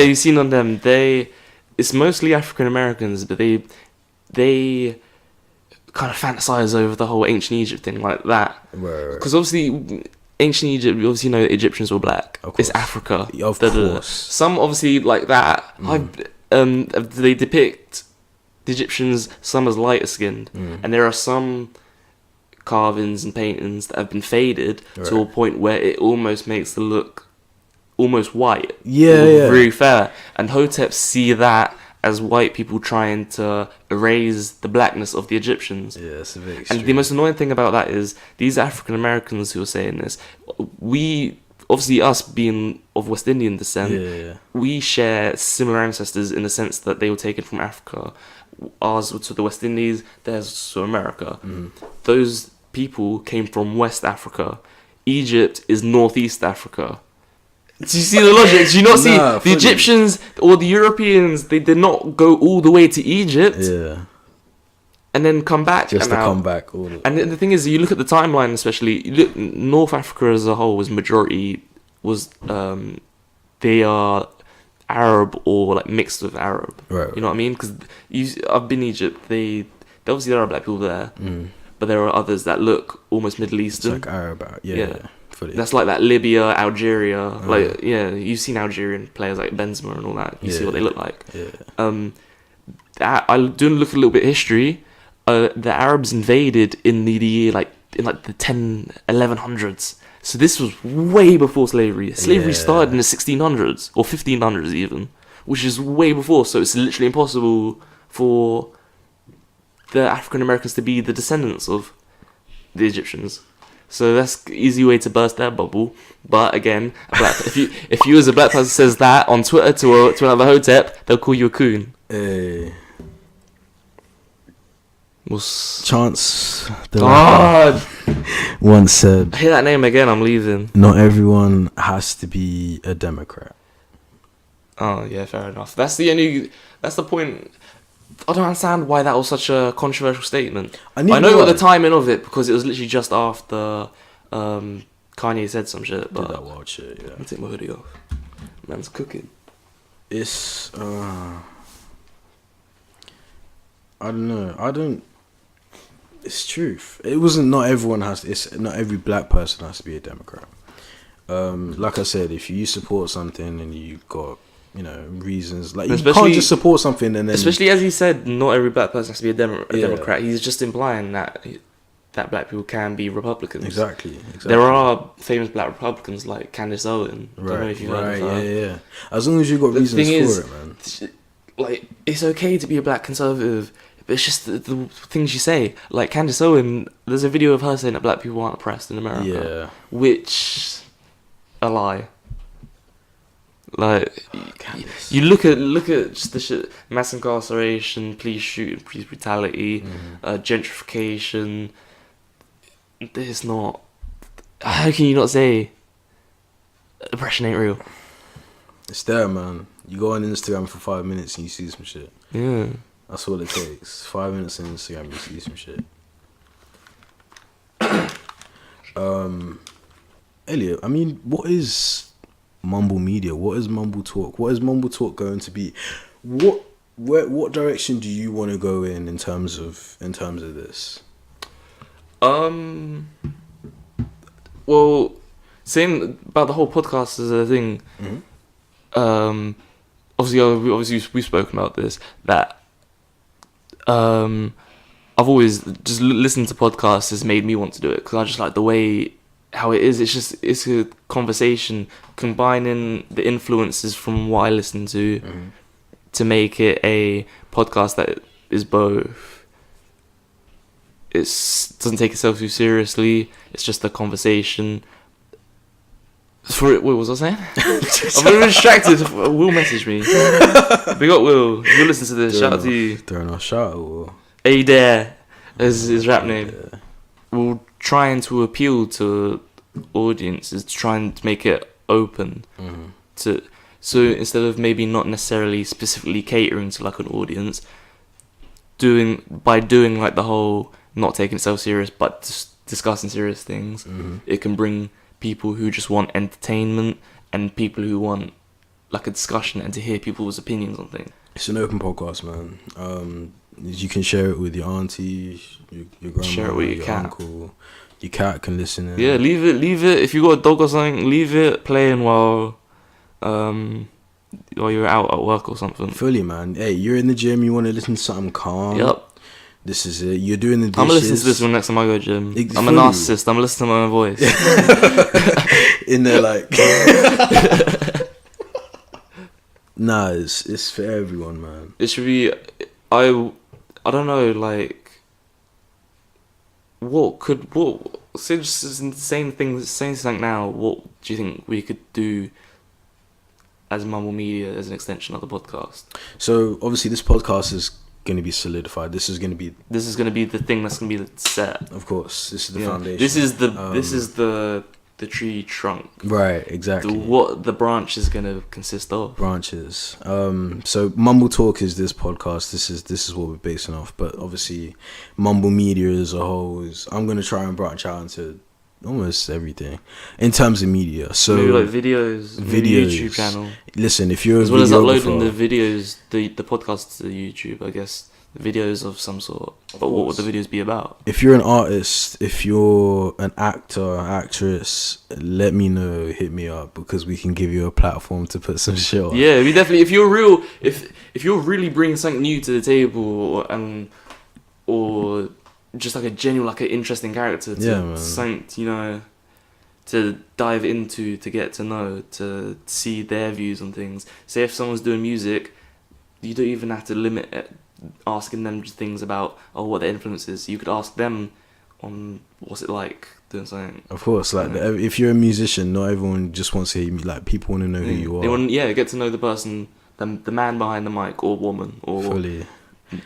You've seen on them. It's mostly African Americans, but they kind of fantasize over the whole ancient Egypt thing like that. Right. Because obviously, ancient Egypt, you obviously know the Egyptians were black. Of It's course. Africa. Of course. Some obviously like that. They depict the Egyptians some as lighter skinned, and there are some carvings and paintings that have been faded to a point where it almost makes the look almost white. Yeah. Very fair. And Hotep see that as white people trying to erase the blackness of the Egyptians. Yeah, it's a bit And extreme. the most annoying thing about that is these African Americans who are saying this, we, obviously us being of West Indian descent, we share similar ancestors in the sense that they were taken from Africa. Ours were to the West Indies, theirs to America. Those people came from West Africa. Egypt is Northeast Africa. Do you see the logic? Do you not see the fully. Egyptians or the Europeans? They did not go all the way to Egypt and then come back. Just to now. come back. And the thing is, you look at the timeline, especially you look, North Africa as a whole they are Arab or like mixed with Arab. Right. You know what I mean? Because I've been in Egypt. They obviously there are black people there, but there are others that look almost Middle Eastern. It's like Arab. Yeah. Fully. That's like that Libya, Algeria. You've seen Algerian players like Benzema and all that. You see what they look like. I do look a little bit of history. The Arabs invaded in the year the 1100s. So this was way before slavery. Slavery started in the 1600s or 1500s even, which is way before. So it's literally impossible for the African Americans to be the descendants of the Egyptians. So that's an easy way to burst that bubble. But again, if you as a black person says that on Twitter to another Hotep, they'll call you a coon. Chance the God, once said, I hear that name again, I'm leaving. not everyone has to be a Democrat. Oh yeah, fair enough. That's the point. I don't understand why that was such a controversial statement. I know the timing of it because it was literally just after Kanye said some shit. But Did that wild shit, let me take my hoodie off. Man's cooking. It's I don't know. It's truth. It wasn't. Not everyone has. It's not every black person has to be a Democrat. Like I said, if you support something and you got reasons, like you can't just support something and then. Especially as he said, not every black person has to be a Democrat. He's just implying that black people can be Republicans. Exactly. There are famous black Republicans like Candace Owen. I don't know if you've heard of her. Yeah. As long as you got reasons for it, man. Like, it's okay to be a black conservative, but it's just the things you say. Like Candace Owen, there's a video of her saying that black people aren't oppressed in America. Yeah. Which, a lie. Like, you look at just the shit, mass incarceration, police shooting, police brutality, gentrification. There's not. How can you not say oppression ain't real? It's there, man. You go on Instagram for 5 minutes and you see some shit. Yeah. That's all it takes. 5 minutes on Instagram, you see some shit. Elliot, I mean, what is MMBLMEDIA? What is MMBtalk? What is MMBtalk going to be? What direction do you want to go in terms of this? Well, saying about the whole podcast is a thing. Obviously we've spoken about this, that I've always just listened to podcasts has made me want to do it, because I just like the way how it is. It's a conversation combining the influences from what I listen to make it a podcast that is both. It doesn't take itself too seriously. It's just a conversation. What was I saying? I'm very distracted. Will message me. Big up, Will. If you listen to this, shout out to you. Throwing our shout out, Will. A Dare is his rap name. Yeah. We're trying to appeal to audiences, trying to make it open to. So instead of maybe not necessarily specifically catering to like an audience, doing like the whole not taking itself serious but just discussing serious things, it can bring people who just want entertainment and people who want like a discussion and to hear people's opinions on things. It's an open podcast, man. You can share it with your auntie, your grandma, share it with your cat. Uncle. Your cat can listen in. Yeah, leave it. If you got a dog or something, leave it playing while you're out at work or something. Fully, man. Hey, you're in the gym, you want to listen to something calm. Yep. This is it. You're doing the dishes. I'm going to listen to this one next time I go to the gym. I'm a narcissist. I'm listening to my own voice. In there, like... Nah, it's for everyone, man. It should be... I don't know, like... Since saying something now, what do you think we could do as MMBLMEDIA as an extension of the podcast? So, obviously, this podcast is going to be solidified. This is going to be the thing that's going to be set. Of course, this is the foundation. This is the tree trunk. Right, exactly. What the branch is going to consist of. Branches. So MMBtalk is this podcast. This is what we're basing off. But obviously, MMBLMEDIA as a whole is. I'm going to try and branch out into almost everything in terms of media. So maybe like videos, YouTube channel. Listen, if you're as well as uploading the videos, the podcasts to YouTube, I guess videos of some sort. But what would the videos be about? If you're an artist, if you're an actor, actress, let me know. Hit me up, because we can give you a platform to put some shit on. Yeah, we definitely. If you're real, if you're really bringing something new to the table, or just like a genuine, like an interesting character to something, to dive into, to get to know, to see their views on things. Say if someone's doing music, you don't even have to limit it, asking them things about what their influence is. You could ask them on what's it like doing something. Of course, like if you're a musician, not everyone just wants to hear you. Like, people want to know who you are. They want, get to know the person, the man behind the mic, or woman, or fully.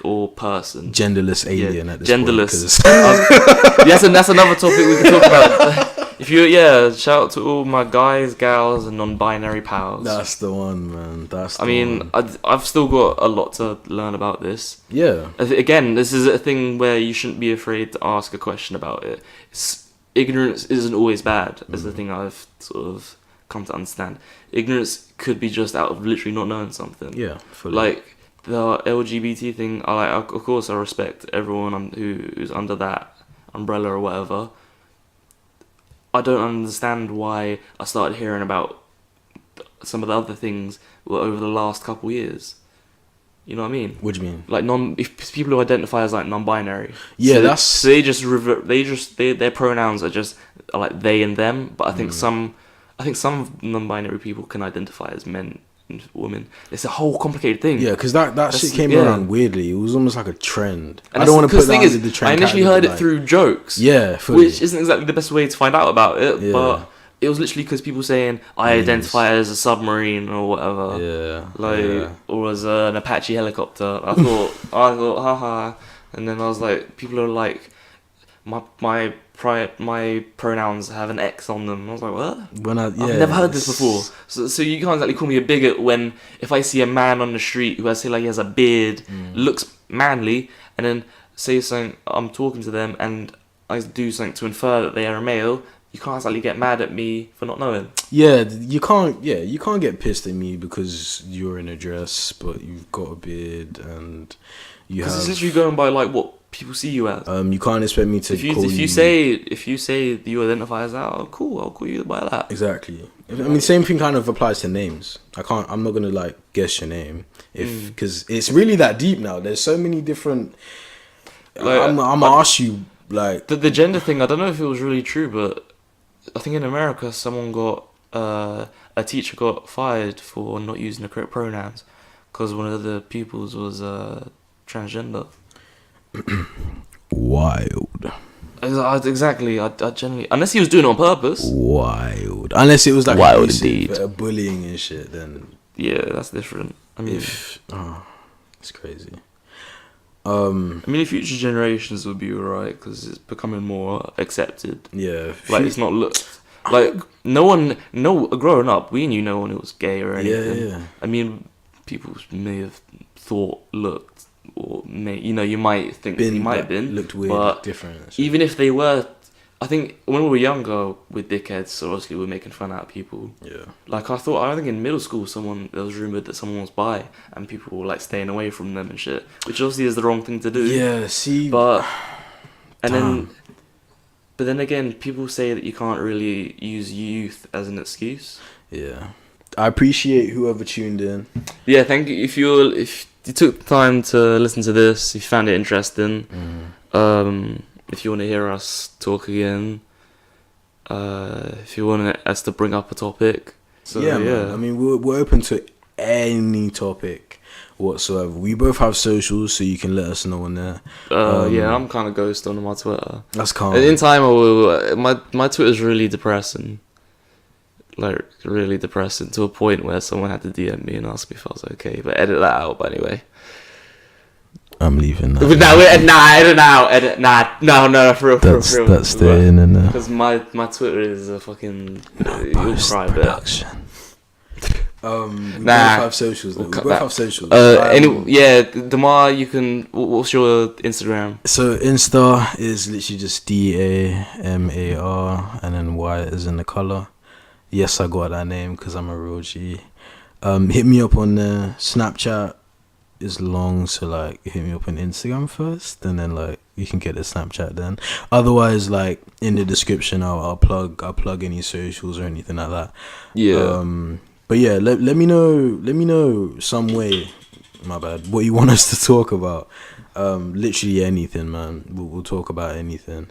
Or person. Genderless alien at this Genderless. Point. Yes, and that's another topic we can talk about. If you, shout out to all my guys, gals, and non-binary pals. That's the one, man. That's the one. I've still got a lot to learn about this. Yeah. Again, this is a thing where you shouldn't be afraid to ask a question about it. Ignorance isn't always bad, is the thing I've sort of come to understand. Ignorance could be just out of literally not knowing something. Yeah, fully. Like, the LGBT thing, of course I respect everyone who's under that umbrella or whatever. I don't understand why I started hearing about some of the other things over the last couple years. You know what I mean? What do you mean? Like if people who identify as like non-binary. Yeah, so their pronouns are like they and them. But I think some non-binary people can identify as men and women. It's a whole complicated thing. Yeah, because that shit came around weirdly. It was almost like a trend. And I don't want to put that into the trend. I initially heard it through jokes. Yeah, fully. Which isn't exactly the best way to find out about it. Yeah. But it was literally because people saying I identify as a submarine or whatever. Yeah. Or as an Apache helicopter. I thought, haha. And then I was like, people are like, my pronouns have an X on them. I was like, what? I've never heard this before. So you can't exactly call me a bigot when if I see a man on the street who I say like he has a beard, looks manly, and then say something, I'm talking to them, and I do something to infer that they are a male. You can't exactly get mad at me for not knowing. Yeah, you can't get pissed at me because you're in a dress, but you've got a beard and you have. Because it's literally going by like what people see you as. You can't expect me to call you. If you say that you identify as that, oh, cool, I'll call you by that. Exactly. I mean, same thing kind of applies to names. I'm not gonna like guess your name because it's really that deep now. There's so many different. Like, I'm gonna ask you like the gender thing. I don't know if it was really true, but I think in America, a teacher got fired for not using the correct pronouns because one of the pupils was transgender. Wild. Exactly. I generally, unless he was doing it on purpose. Wild. Unless it was like wild indeed, bullying and shit. Then yeah, that's different. I mean, it's crazy. I mean, future generations will be alright because it's becoming more accepted. Yeah, like it's not like growing up, we knew no one who was gay or anything. Yeah. I mean, people may have thought, looked, or you might think he might have been looked weird, but different. Even if they were, I think when we were younger with dickheads, so obviously we're making fun out of people. Yeah. Like I think in middle school there was rumoured that someone was bi and people were like staying away from them and shit, which obviously is the wrong thing to do. Yeah, see. But then again, people say that you can't really use youth as an excuse. Yeah. I appreciate whoever tuned in. Yeah, thank you. If you took time to listen to this, if you found it interesting, if you want to hear us talk again, if you want us to bring up a topic. So, yeah. Man. I mean, we're open to any topic whatsoever. We both have socials, so you can let us know on there. I'm kind of ghost on my Twitter. That's calm. In time, I will. My Twitter's really depressing. Like, really depressing to a point where someone had to DM me and ask me if I was okay. But edit that out, but anyway. I'm leaving that. Edit out. No, for real. That's staying in there. Because my Twitter is a fucking... you'll cry a bit. We both have socials. Damar, you can... What's your Instagram? So, Insta is literally just DAMAR and then Y is in the colour. Yes, I got that name because I'm a real G. Hit me up on there. Snapchat is long, so like hit me up on Instagram first, and then like you can get the Snapchat then. Otherwise, like in the description, I'll plug any socials or anything like that. Yeah. But yeah, let me know some way. My bad. What you want us to talk about? Literally anything, man. We'll talk about anything.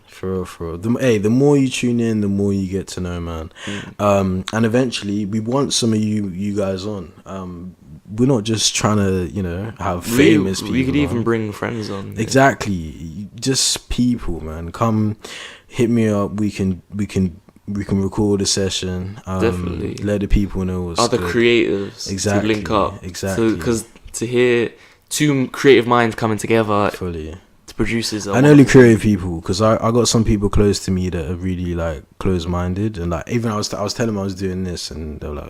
For real. The more you tune in, the more you get to know, man. And eventually, we want some of you guys on. We're not just trying to, have famous people. We could even bring friends on. Exactly. Just people, man. Come, hit me up. We can record a session. Definitely. Let the people know what's other good. creatives Exactly. to link up. Exactly. Because to hear two creative minds coming together... Fully. Producers and only creative people, because I got some people close to me that are really like close-minded, and like even I was telling them I was doing this, and they're like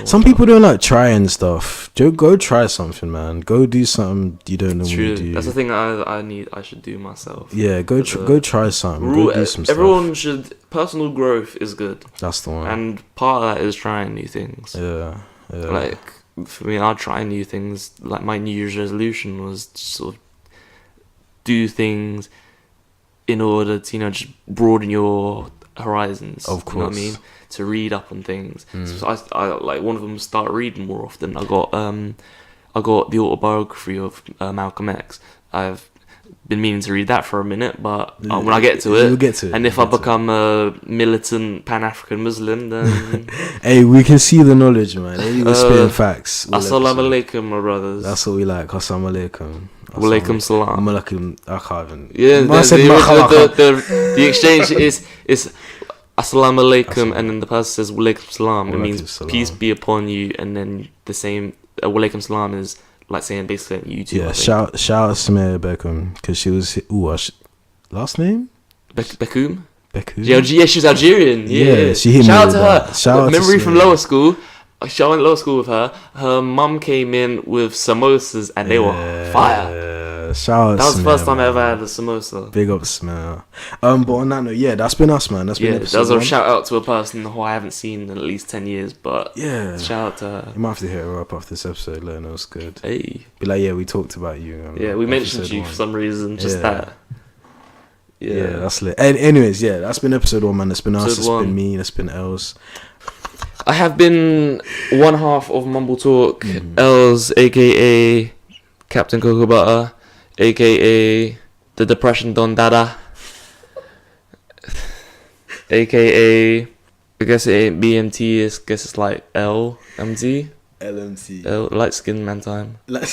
some people don't like trying stuff. Go try something, man. Go do something you don't normally do. That's the thing I should do myself. Yeah, go try something. Go do some everyone stuff. Personal growth is good. That's the one. And part of that is trying new things. Yeah. Like for me, I'll try new things. Like my New Year's resolution was to sort of do things in order to just broaden your horizons. Of course. You know what I mean? To read up on things. So I like one of them, start reading more often. I got the autobiography of Malcolm X. I've been meaning to read that for a minute, but when I get to it, we'll get to it. And if I become a militant Pan-African Muslim, then hey, we can see the knowledge, man. Hey, we're spitting facts. Assalamu alaikum, my brothers. That's what we like. Assalamu alaikum. Walaikum salam. I can't even. Yeah, the exchange is assalamu alaikum, and then the person says walaikum salam. It means salam. Peace be upon you, and then the same walaikum salam is like saying basically you too. Yeah, shout out Samir Beckham, because she was last name Beckham. Beckham. Yeah, she's Algerian. Yeah, she hit shout me out to her. Shout out memory to from lower school. I went to lower school with her. Her mum came in with samosas and they were fire. Shout out. That was the first Samir, time I man. ever had a samosa. Big up Smell. But on that note, yeah, that's been us, man. That's been episode that was a 1. shout out to a person who I haven't seen in at least 10 years, but Yeah. shout out to her. You might have to hit her up after this episode, let her know it's good. Hey. Be like, yeah, we talked about you. Yeah, we mentioned episode you 1. for some reason, just Yeah. that. Yeah, that's lit. And anyways, yeah, that's been episode 1, man. That's been us, Episode that's 1. been me, that's been Els. I have been one half of Mmbltalk, Els, aka Captain Cocoa Butter, aka the Depression Don Dada, aka I guess it ain't BMT, I guess it's like LMT, LMT. light skin man time, Light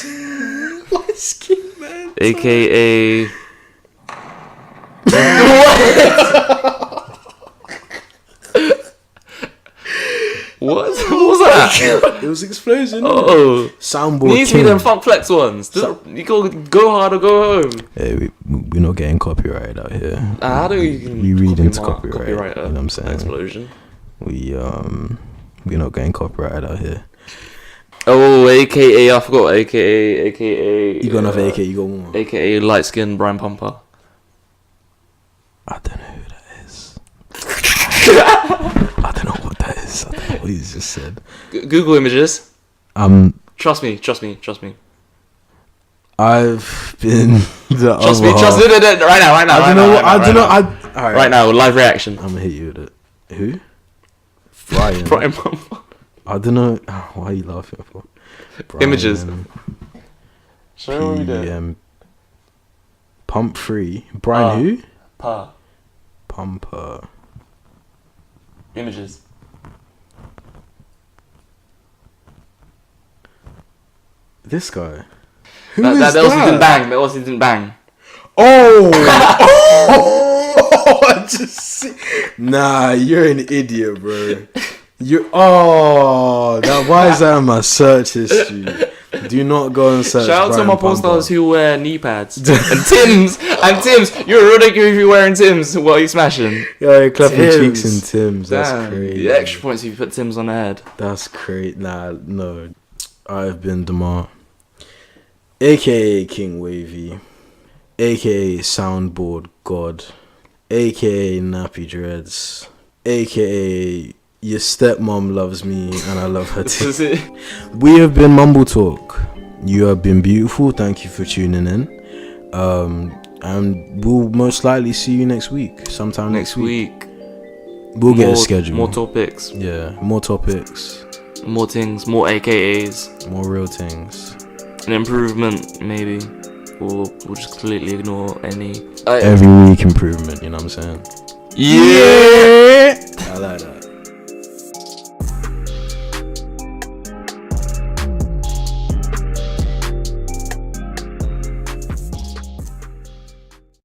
skin, man. aka What was that? It was explosion. Oh, Soundboard needs to be king. them Funk Flex ones. You go hard or go home. Hey, we're not getting copyrighted out here. How do you can We read into copyright copyright. You know what I'm saying? explosion? We're not getting copyrighted out here. Oh, AKA I forgot. AKA You got another AK? You got one more? AKA light skinned Brian Pumper. I don't know who that is. I don't know what that is. I don't know what he just said. Google images. Trust me. I've been the Trust me. Right now. I don't know. Right now, live reaction. I'm gonna hit you with it. Who? Brian. Brian Pumper. I don't know. Why are you laughing for? Brian, Images. Show me what we did. Pump free. Brian who? Pumper. Images. This guy. Who is that also didn't bang. That also didn't bang. Oh! I just see. Nah, you're an idiot, bro. Why is that in my search history? Do not go and search. Shout out to Brian my Pumper. posters who wear knee pads and Tim's. You're a ridiculous if you're wearing Tim's. What are you smashing? Yeah, clapping Tim's. cheeks and Tim's. That's Damn, crazy. the extra points if you put Tim's on the head. That's great. Nah, no. I've been Demar, aka King Wavy, aka Soundboard God, aka Nappy Dreads, aka your stepmom loves me and I love her too. We have been Mmbltalk. You have been beautiful. Thank you for tuning in. And we'll most likely see you next week. Sometime next week. We'll get a schedule. More topics. Yeah, more topics. More things. More AKAs. More real things. An improvement, maybe. Or we'll just completely ignore any. Every week improvement, you know what I'm saying? Yeah!